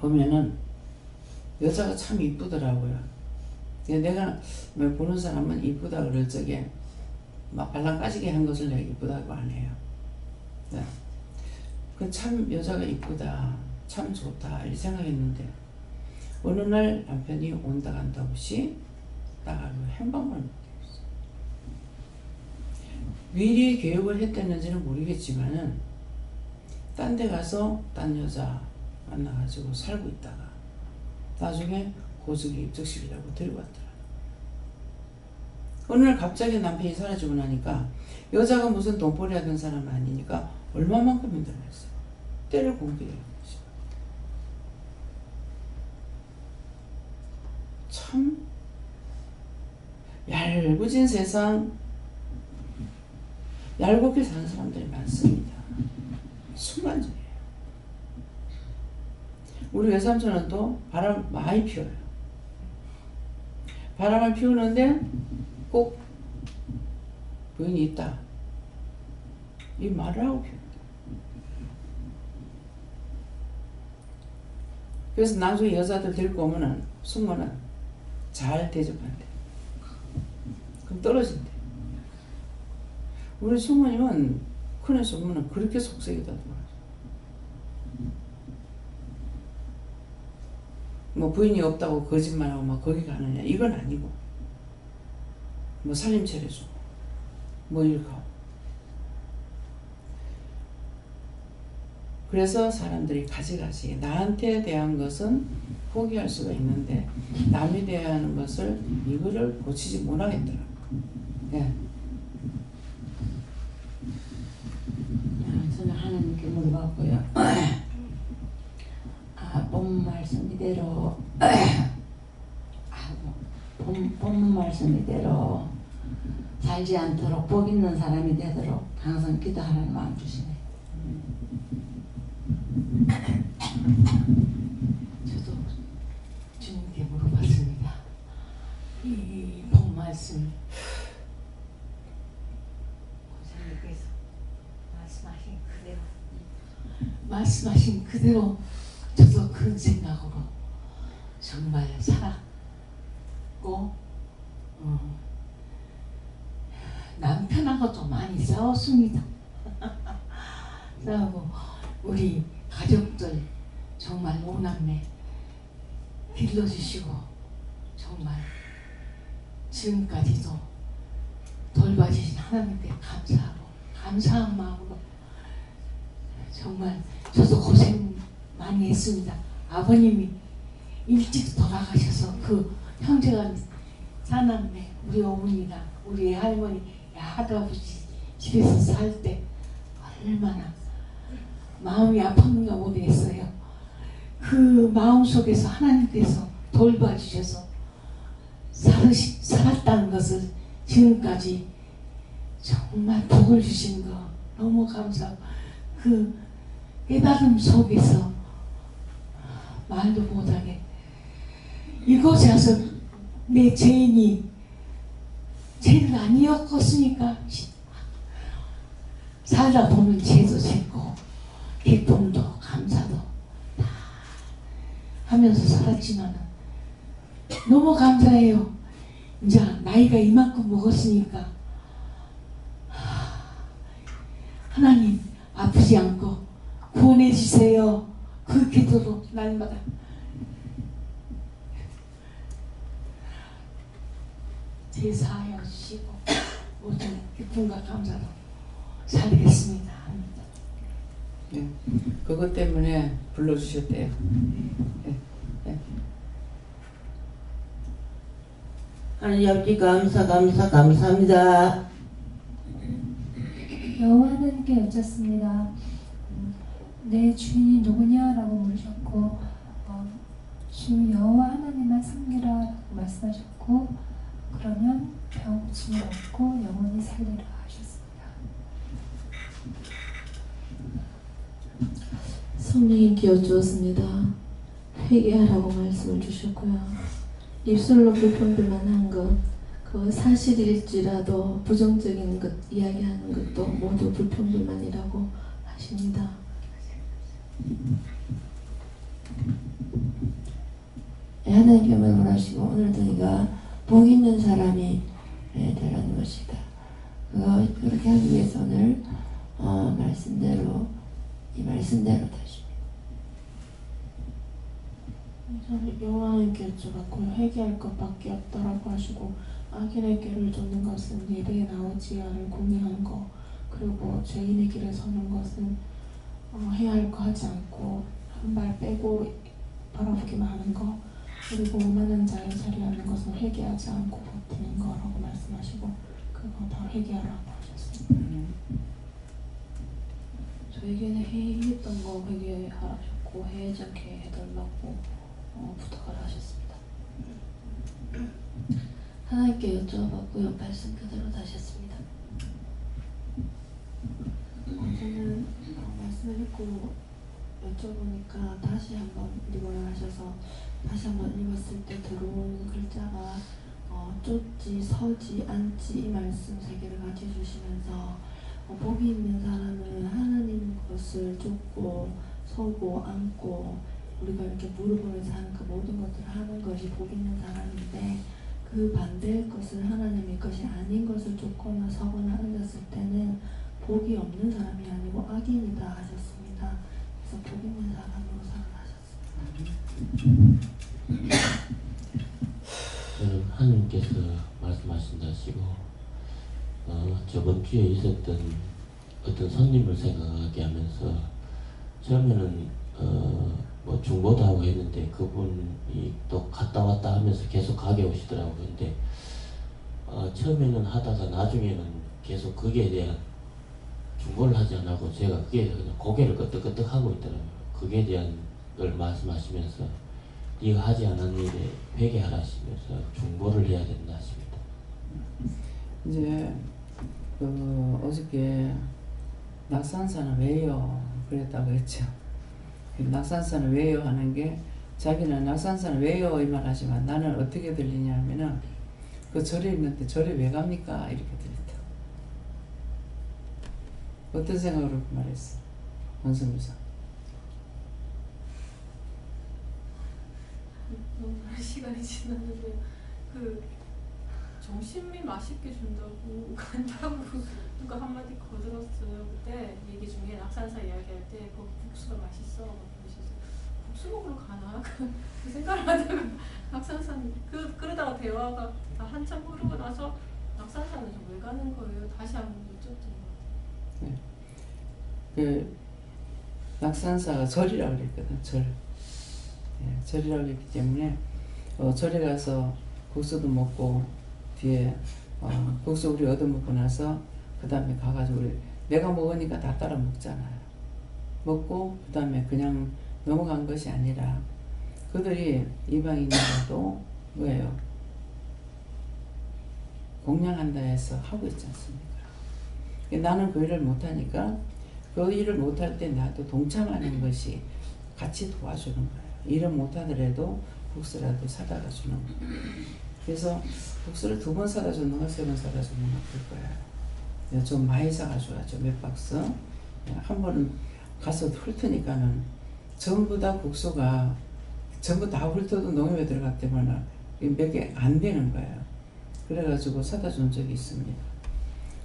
보면은 여자가 참 이쁘더라고요. 내가 보는 사람은 이쁘다 그럴 적에 막 발랑 까지게 한 것을 내가 이쁘다고 안 해요. 네. 그 참 여자가 이쁘다, 참 좋다 이 생각했는데 어느 날 남편이 온다 간다 없이 나가고 행방을 못했어요. 미리 교육을 했다는지는 모르겠지만은 딴 데 가서 딴 여자 만나가지고 살고 있다가 나중에 고속에 입적시키려고 데리고 왔더라. 어느 날 갑자기 남편이 사라지고 나니까 여자가 무슨 돈벌이 하던 사람 아니니까 얼마만큼 힘들었어요. 때를 공개해요. 참 얄궂은 세상, 얄궂게 사는 사람들이 많습니다. 순간적이에요. 우리 외삼촌은 또 바람 많이 피워요. 바람을 피우는데 꼭 부인이 있다 이 말을 하고 피웁니다. 그래서 나중에 여자들 데리고 오면은 숙모는 잘 대접한대. 그럼 떨어진대. 우리 숙모님은 큰애 숙모는 그렇게 속색이다더라고요. 뭐 부인이 없다고 거짓말하고 막 거기 가느냐 이건 아니고 뭐 살림 차려주고 뭐 이렇게 하고. 그래서 사람들이 가지가지 나한테 대한 것은 포기할 수가 있는데 남에 대한 것을 이거를 고치지 못하겠더라고. 예. 저는 하나님께 물어봤고요. 본 말씀 이대로 본 말씀 이대로 살지 않도록 복 있는 사람이 되도록 항상 기도하라는 마음 주시네. 저도 주님께 물어봤습니다. 이 본 말씀 선생님께서 말씀하신 그대로 저도 그 생각으로 정말 살았고 남편하고 좀 많이 싸웠습니다. 싸우고 우리 가족들 정말 오남매 길러주시고 정말 지금까지도 돌봐주신 하나님께 감사하고 감사한 마음으로 정말 저도 고생 많이 했습니다. 아버님이 일찍 돌아가셔서 그 형제가 사남매 우리 어머니랑 우리 할머니 할아버지 집에서 살 때 얼마나 마음이 아팠는가 모르겠어요. 그 마음 속에서 하나님께서 돌봐주셔서 살았다는 것을 지금까지 정말 복을 주신 거 너무 감사하고 그 깨달음 속에서 말도 못하게 이곳에 와서 내 죄인이 죄는 아니었겠으니까 살다 보면 죄도 짓고 기쁨도 감사도 다 하면서 살았지만 너무 감사해요. 이제 나이가 이만큼 먹었으니까 하나님 아프지 않고 구원해 주세요. 그 기도로 날마다 제사하여 주시고 모든 기쁨과 감사로 살겠습니다. 네. 그것 때문에 불러주셨대요. 네. 네. 하나님 아버지 감사합니다. 여호와 하나님께 여쭙습니다. 내 주인이 누구냐라고 물으셨고 주 여호와 하나님만 섬기라라고 말씀하셨고 그러면 병 고침을 얻고 영원히 살리라 하셨습니다. 성령님께 여쭈었습니다. 회개하라고 말씀을 주셨고요. 입술로 불평불만한 것, 그 사실일지라도 부정적인 것 이야기하는 것도 모두 불평불만이라고 하십니다. 하나님께 말씀하시고 오늘도 네가 복 있는 사람이 되라는 것이다. 그렇게 하기 위해서 오늘 이 말씀대로 다시 저는 여호와님께 여쭤봤고요. 회개할 것밖에 없다라고 하시고 악인의 길을 쫓는 것은 예배에 나오지 않을 공의한 거 그리고 죄인의 길에 서는 것은 해야 할 거 하지 않고 한 발 빼고 바라보기만 하는 거 그리고 오만한 자의 자리에 앉는 것은 회개하지 않고 버티는 거라고 말씀하시고 그거 다 회개하라고 하셨습니다. 저에게는 회의했던 거 회개하셨고 회의하지 않게 해달라고 부탁을 하셨습니다. 하나님께 여쭤봤고요. 말씀 그대로 다셨습니다. 저는 말씀을 읽고 여쭤보니까 다시 한번 리번을 하셔서 다시 한번 읽었을 때 들어온 글자가 쫓지, 서지, 앉지 이 말씀 세 개를 같이 주시면서 복이 있는 사람은 하나님 것을 쫓고 서고 앉고 우리가 이렇게 무릎을 하는 그 모든 것들을 하는 것이 복 있는 사람인데 그 반대의 것을 하나님의 것이 아닌 것을 쫓거나 서거나 앉았을 때는 복이 없는 사람이 아니고 악인이다 하셨습니다. 그래서 복 있는 사람으로 살아가셨습니다. 저는 하나님께서 말씀하신다 하시고 저번 주에 있었던 어떤 성님을 생각하게 하면서 처음에는 뭐 중보도 하고 했는데 그분이 또 갔다 왔다 하면서 계속 가게 오시더라고요. 근데 처음에는 하다가 나중에는 계속 거기에 대한 중보를 하지 않고 제가 그게 그냥 고개를 끄덕끄덕 하고 있더라고요. 그게 대한 걸 말씀하시면서 네가 하지 않은 일에 회개하라 하시면서 중보를 해야 된다 하십니다. 이제 어저께 낙산사는 왜요? 그랬다고 했죠. 낙산사는 왜요? 하는 게 자기는 낙산사는 왜요? 이 말 하지만 나는 어떻게 들리냐 하면은 그 절에 있는데 절에 왜 갑니까? 이렇게 들렸다. 어떤 생각으로 그 말했어? 원성유사. 너무 많은 시간이 지났는데 그 점심이 맛있게 준다고 간다고 누가 한마디 거들었어요. 그때 얘기 중에 낙산사 이야기할 때 그 국수가 맛있어 그러셔서 국수 먹으러 가나 그 생각을 하다가 낙산산 그러다가 대화가 한참 흐르고 나서 낙산산은 좀 왜 가는 거예요? 다시 한번 여쭤봤던 것 같아요. 그 낙산사가 절이라고 그랬거든. 절. 예, 절이라고 그랬기 때문에 절에 가서 국수도 먹고 뒤에 국수 우리 얻어먹고 나서 그 다음에 가가지고 내가 먹으니까 다 따라 먹잖아요. 먹고 그 다음에 그냥 넘어간 것이 아니라 그들이 이방인들도 뭐예요? 공양한다 해서 하고 있지 않습니까? 나는 그 일을 못하니까 그 일을 못할 때 나도 동참하는 것이 같이 도와주는 거예요. 일을 못하더라도 국수라도 사다가 주는 거예요. 그래서 국수를 2번 사다 줬는가 3번 사다 줬는가 그럴 거예요. 좀 많이 사가줘야죠. 몇 박스. 한 번은 가서 훑으니까는 전부 다 국수가 전부 다 훑어도 농협에 들어갔기 때문에 몇 개 안 되는 거예요. 그래가지고 사다 준 적이 있습니다.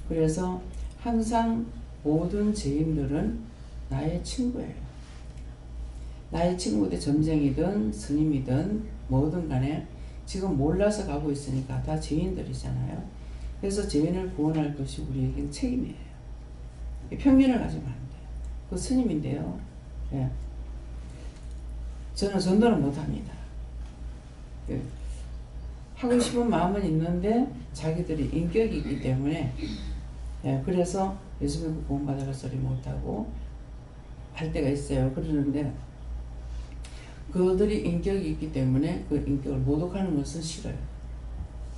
그래서 항상 모든 죄인들은 나의 친구예요. 나의 친구들 점쟁이든 스님이든 뭐든 간에 지금 몰라서 가고 있으니까 다 죄인들이잖아요. 그래서 죄인을 구원할 것이 우리에겐 책임이에요. 편견을 가지면 안 돼요. 그 스님인데요. 예. 저는 전도는 못합니다. 예. 하고 싶은 마음은 있는데 자기들이 인격이 있기 때문에 예. 그래서 예수 믿고 구원받을 소리 못하고 할 때가 있어요. 그러는데 그들이 인격이 있기 때문에 그 인격을 모독하는 것은 싫어요.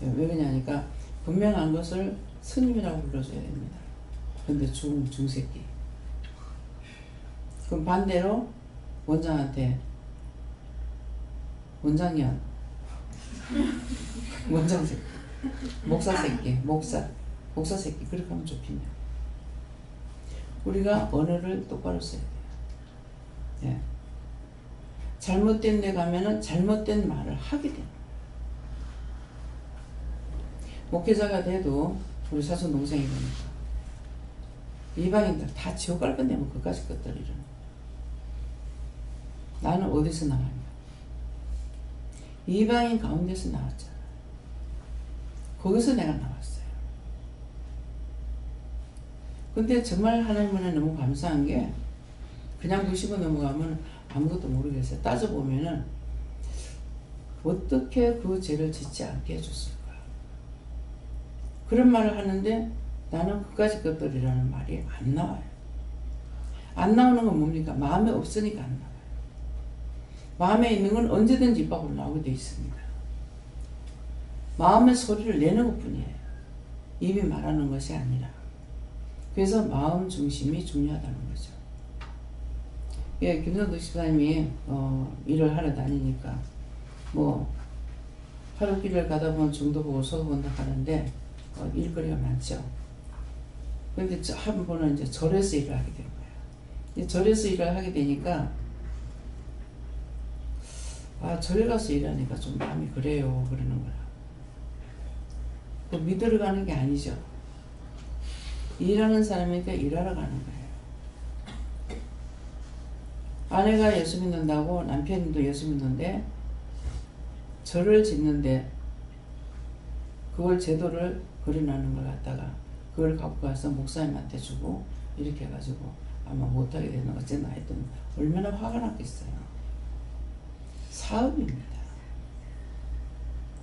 예. 왜 그러냐니까 분명한 것을 스님이라고 불러줘야 됩니다. 근데 중새끼. 그럼 반대로 원장한테 원장년 원장 새끼 목사 새끼 목사 새끼 그렇게 하면 좁히냐. 우리가 언어를 똑바로 써야 돼요. 예. 잘못된 데 가면은 잘못된 말을 하게 돼요. 목회자가 돼도 우리 사촌 동생이 되니까 이방인들 다 지옥 갈 건데면 그까지 것들이는 나는 어디서 나왔냐? 이방인 가운데서 나왔잖아. 거기서 내가 나왔어요. 근데 정말 하나님 은혜 너무 감사한 게 그냥 90원 넘어가면 아무것도 모르겠어요. 따져보면은 어떻게 그 죄를 짓지 않게 해줬을까? 그런 말을 하는데 나는 그까지 것들이라는 말이 안 나와요. 안 나오는 건 뭡니까? 마음에 없으니까 안 나와요. 마음에 있는 건 언제든지 입 밖으로 나오게 돼 있습니다. 마음의 소리를 내는 것 뿐이에요. 입이 말하는 것이 아니라. 그래서 마음 중심이 중요하다는 거죠. 예, 김선덕 집사님이 일을 하러 다니니까 뭐 하루길을 가다 보면 중도 보고 서도 본다 하는데 일거리가 많죠. 그런데 한 번은 이제 절에서 일을 하게 된 거예요. 절에서 일을 하게 되니까 절에 가서 일하니까 좀 마음이 그래요. 그러는 거야. 또 믿으러 가는 게 아니죠. 일하는 사람이니까 일하러 가는 거예요. 아내가 예수 믿는다고 남편도 예수 믿는데 절을 짓는데 그걸 제도를 그려놓는 걸 갖다가 그걸 갖고 가서 목사님한테 주고 이렇게 해가지고 아마 못하게 되는 어쨌나 하여튼 얼마나 화가 났겠어요. 사업입니다.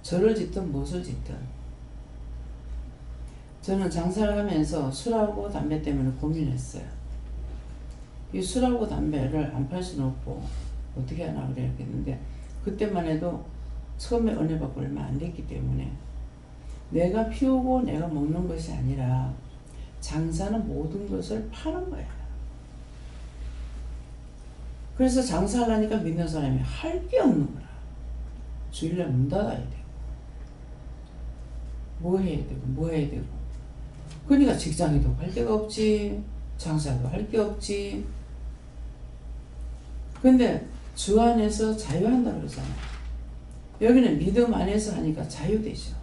절을 짓든 무엇을 짓든 저는 장사를 하면서 술하고 담배 때문에 고민했어요. 이 술하고 담배를 안 팔 수는 없고 어떻게 하나 그랬는데 그때만 해도 처음에 은혜 받고 얼마 안 됐기 때문에 내가 피우고 내가 먹는 것이 아니라 장사는 모든 것을 파는 거야. 그래서 장사하려니까 믿는 사람이 할 게 없는 거야. 주일날 문 닫아야 되고 뭐 해야 되고 뭐 해야 되고 그러니까 직장에도 갈 데가 없지 장사도 할 게 없지. 근데 주 안에서 자유한다 그러잖아요. 여기는 믿음 안에서 하니까 자유되죠.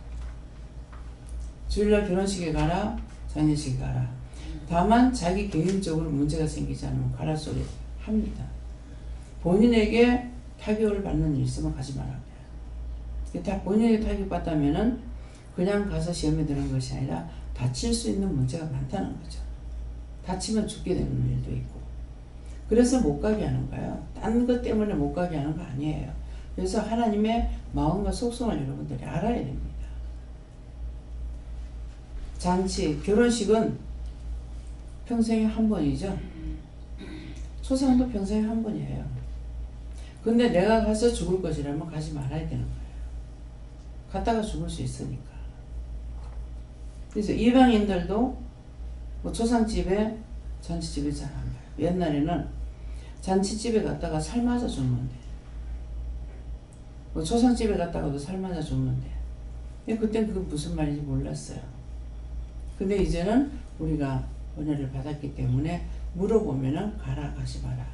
주일날 결혼식에 가라, 장례식에 가라. 다만 자기 개인적으로 문제가 생기지 않으면 가라 소리 합니다. 본인에게 타격을 받는 일 있으면 가지 말아야 돼요. 다 본인에게 타격받다면은 그냥 가서 시험에 드는 것이 아니라 다칠 수 있는 문제가 많다는 거죠. 다치면 죽게 되는 일도 있고. 그래서 못 가게 하는 거예요. 딴 것 때문에 못 가게 하는 거 아니에요. 그래서 하나님의 마음과 속성을 여러분들이 알아야 됩니다. 잔치, 결혼식은 평생에 한 번이죠. 초상도 평생에 한 번이에요. 근데 내가 가서 죽을 것이라면 가지 말아야 되는 거예요. 갔다가 죽을 수 있으니까. 그래서 이방인들도 뭐 초상집에 잔치집에 잘 안 가요. 옛날에는 잔치집에 갔다가 살 맞아 죽는데, 뭐 초상집에 갔다가도 살 맞아 죽는데, 그땐 그게 무슨 말인지 몰랐어요. 근데 이제는 우리가 은혜를 받았기 때문에 물어보면은 가라, 가지 마라.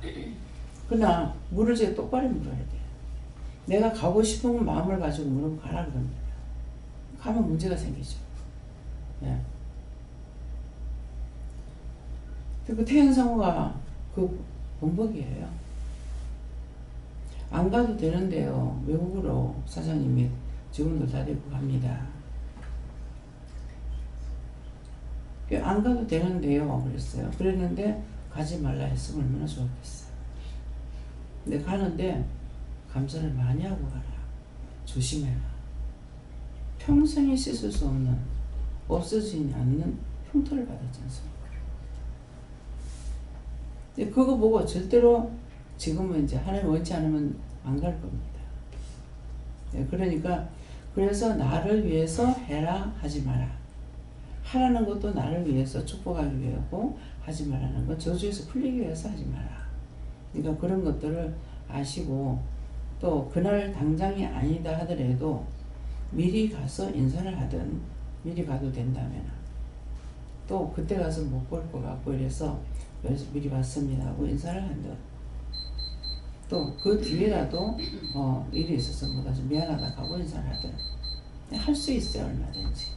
그러나 물을 제가 똑바로 물어야 돼요. 내가 가고 싶은 마음을 가지고 물으면 가라 그럽니다. 가면 문제가 생기죠. 예. 그 태연상호가 그 본복이에요. 안 가도 되는데요. 외국으로 사장님이 직원들 다 데리고 갑니다. 안 가도 되는데요. 그랬어요. 그랬는데 가지 말라 했으면 얼마나 좋았겠어요. 근데 가는데 감사를 많이 하고 가라. 조심해라. 평생에 씻을 수 없는, 없어지지 않는 흉터를 받았지 않습니까? 근데 그거 보고 절대로 지금은 이제 하나님 원치 않으면 안 갈 겁니다. 그러니까 그래서 나를 위해서 해라, 하지 마라. 하라는 것도 나를 위해서 축복하기 위해고, 하지 말라는 건 저주에서 풀리기 위해서 하지 마라. 그러니까 그런 것들을 아시고, 또 그날 당장이 아니다 하더라도 미리 가서 인사를 하든, 미리 가도 된다면 또 그때 가서 못 볼 것 같고 이래서 미리 왔습니다 하고 인사를 한든, 또 그 뒤에라도 일이 있어서 못 와서 미안하다 하고 인사를 하든 할 수 있어요. 얼마든지.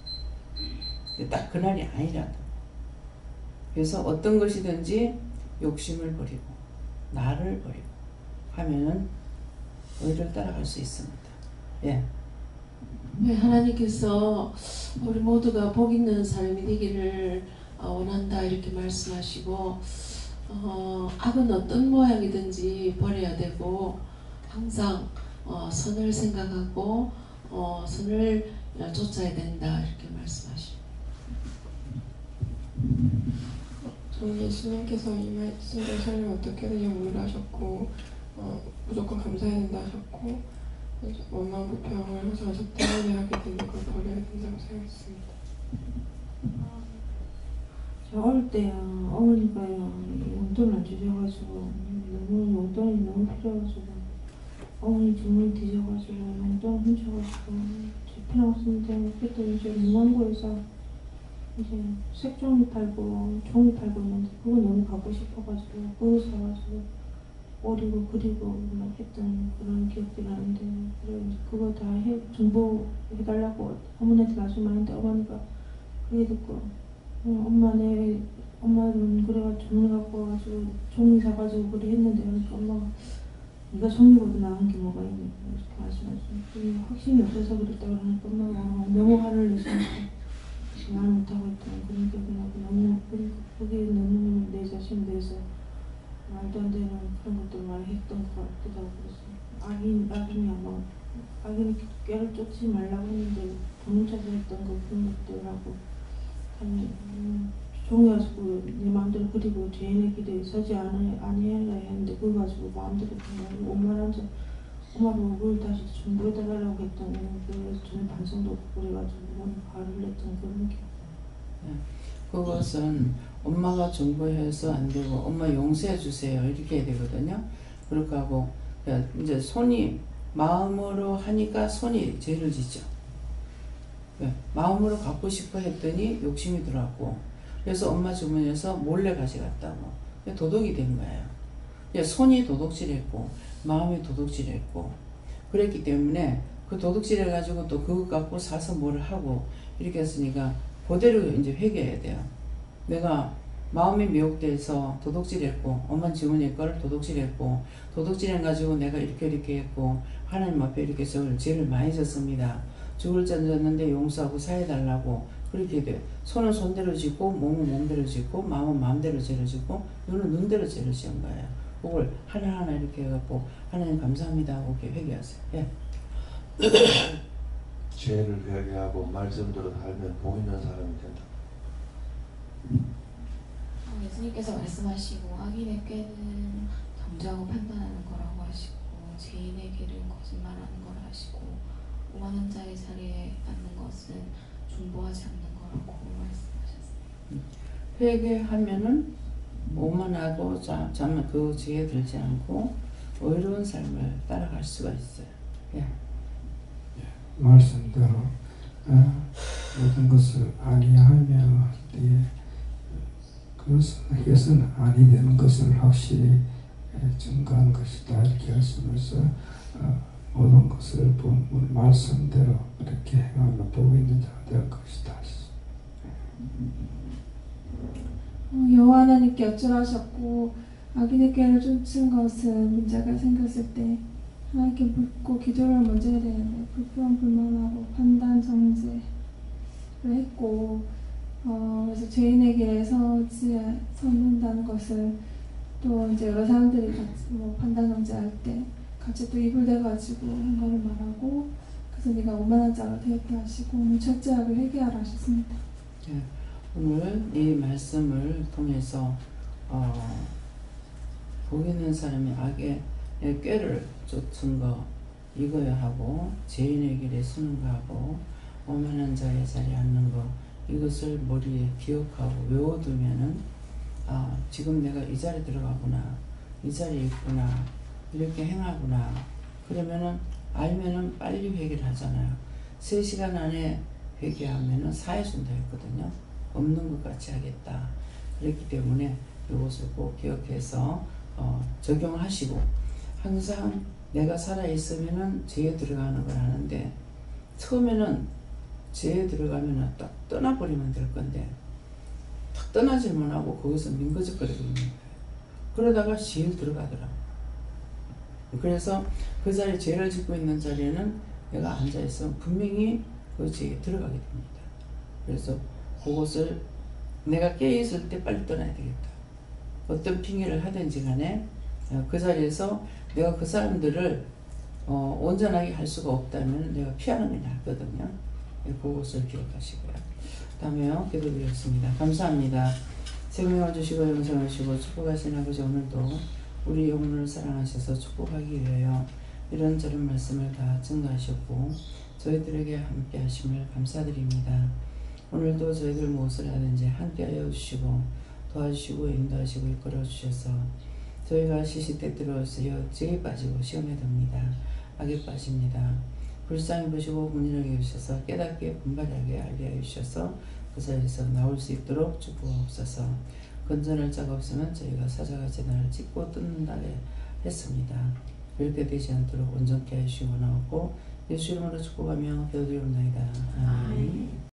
딱 그날이 아니라도. 그래서 어떤 것이든지 욕심을 버리고 나를 버리고 하면은 의를 따라갈 수 있습니다. 예. 네, 하나님께서 우리 모두가 복 있는 삶이 되기를 원한다 이렇게 말씀하시고, 악은 어떤 모양이든지 버려야 되고 항상 선을 생각하고 선을 쫓아야 된다 이렇게 말씀하시고. 저는 예수님께서 이 말씀을 살면 어떻게든 영무를 하셨고 무조건 감사해야 된다 하셨고, 원망 불평을 항상 적당하게 하게 되는 걸 버려야 된다고 생각했습니다. 저 어릴 때요, 어머니가요, 용돈을 안 주셔가지고, 용돈이 너무 필요해가지고, 어머니 주머니 뒤져가지고, 용돈을 훔쳐가지고, 제 필요 없는데, 그랬더니 이제 문방구에서 이제 색종이 팔고, 종이 팔고 있는데, 그거 너무 갖고 싶어가지고, 그거 사가지고, 오리고 그리고 막 했던 그런 기억들이 나는데, 그래 이제 그거 다 정보해달라고 어머니한테 말씀하는데, 어머니가 그 얘기 듣고, 엄마는 그래가지고 종이 갖고 와가지고 종이 사가지고 그래 했는데, 그러니까 엄마가 네가 종이보다 나은 게 뭐가 있니? 이렇게 말씀하시고, 확신이 없어서 그랬다 그러니까 엄마가 너무 화를 내시니까 말 못하고 있다는 그런 기억이 나고, 너무 그게 너무 내 자신에 대해서 말도 안 되는 그런 것들 많이 했던 것 같기도 하고 그랬어요. 악인이 아마 악인이 꾀를 쫓지 말라고 했는데 본인차서 했던 거 그런 것들하고 종이 가지고 내 마음대로 그리고 죄인의 길에 서지 아니하라 했는데 그거 가지고 마음대로 그냥 오만한지 엄마도 그걸 다시 정보해달라고 했더니 그래서 전혀 반성도 없고 그래가지고 너무 화를 냈던 그런 기억. 그것은 엄마가 정보해서 안 되고 엄마 용서해 주세요 이렇게 해야 되거든요. 그렇게 하고 이제 손이 마음으로 하니까 손이 죄를 짓죠. 마음으로 갖고 싶어 했더니 욕심이 들어왔고, 그래서 엄마 주머니에서 몰래 가져갔다고 도둑이 된 거예요. 손이 도둑질했고 마음이 도둑질했고 그랬기 때문에 그 도둑질 해가지고 또 그거 갖고 사서 뭘 하고 이렇게 했으니까 그대로 이제 회개해야 돼요. 내가 마음이 미혹돼서 도둑질했고 엄마 지문이 걸 도둑질했고 도둑질해가지고 내가 이렇게 했고 하나님 앞에 이렇게 죄를 많이 졌습니다. 죽을 자 졌는데 용서하고 사해달라고 그렇게 돼. 손은 손대로 짓고 몸은 몸대로 짓고 마음은 마음대로 죄를 짓고 눈은 눈대로 죄를 지은 거예요. 그걸 하나하나 이렇게 해갖고 하나님 감사합니다 하고 이렇게 회개하세요. 예. 죄를 회개하고 말씀대로 살면 복 있는 사람이 된다. 예수님께서 말씀하시고 악인의 꾀는 정죄하고 판단하는 거라고 하시고 죄인의 길은 거짓말하는 거라 하시고 오만한 자의 자리에 앉는 것은 중보하지 않는 거라고 말씀하셨습니다. 회개하면은 오만하고 잠깐 그 죄에 들지 않고 의로운 삶을 따라갈 수가 있어요. 예. 말씀대로 모든 것을 아니하며 그것은 해서는 아니 되는 것을 확실히 증거한 것이다 이렇게 하시면서 모든 것을 본문 말씀대로 그렇게 행하며 보고 있는 자가 될 것이다. 여호와 하나님께 어찌하셨고 악인의 꾀를 쫓은 것은 문제가 생겼을 때 하나님께 묻고 기도를 먼저 해야 되는데 불평 불만하고 판단 정죄를 했고 그래서 죄인에게 서는다는 것을 또 이제 여러 사람들이 같이 판단 정죄할 때 같이 또 입을 대가지고 한 거를 말하고 그래서 네가 오만한 자가 되었다 하시고 오늘 철저하게 회개하라 하셨습니다. 네, 오늘 이 말씀을 통해서 복 있는 사람이 악의 꾀를 쫓은 거 이거야 하고 죄인의 길에 서는 거 하고 오만한 자의 자리에 앉는 거 이것을 머리에 기억하고 외워두면은 지금 내가 이 자리에 들어가구나 이 자리에 있구나 이렇게 행하구나 그러면은 알면은 빨리 회개를 하잖아요. 3시간 안에 회개하면은 사해준다 했거든요. 없는 것 같이 하겠다. 그렇기 때문에 이것을 꼭 기억해서 적용하시고 항상 내가 살아있으면은 죄에 들어가는 걸 하는데 처음에는 죄에 들어가면은 딱 떠나버리면 될 건데 딱 떠나질만 하고 거기서 민거적거리고 있는 거예요. 그러다가 시일 들어가더라고. 그래서 그 자리에 죄를 짓고 있는 자리에는 내가 앉아있으면 분명히 그 죄에 들어가게 됩니다. 그래서 그것을 내가 깨어있을 때 빨리 떠나야 되겠다. 어떤 핑계를 하든지 간에 그 자리에서 내가 그 사람들을 온전하게 할 수가 없다면 내가 피하는 게 낫거든요. 그것을 기억하시고요. 다음에요. 기도드리겠습니다. 감사합니다. 생명을 주시고 영생을 주시고 축복하신 아버지 오늘도 우리 영혼을 사랑하셔서 축복하기 위하여 이런저런 말씀을 다 증거하셨고 저희들에게 함께 하심을 감사드립니다. 오늘도 저희들 무엇을 하든지 함께하여 주시고 도와주시고 인도하시고 이끌어 주셔서 저희가 시시때때로서 죄에 빠지고 시험에 듭니다. 악에 빠집니다. 불쌍히 보시고 문의하게 해주셔서 깨닫게 분발하게 알게 해주셔서 그 자리에서 나올 수 있도록 축복하옵소서. 건전할 자가 없으면 저희가 사자가 재단을 찍고 뜯는다 했습니다. 그렇게 되지 않도록 온전케 하시고 나오고 예수 이름으로 축복하며 기도드리옵나이다. 아멘.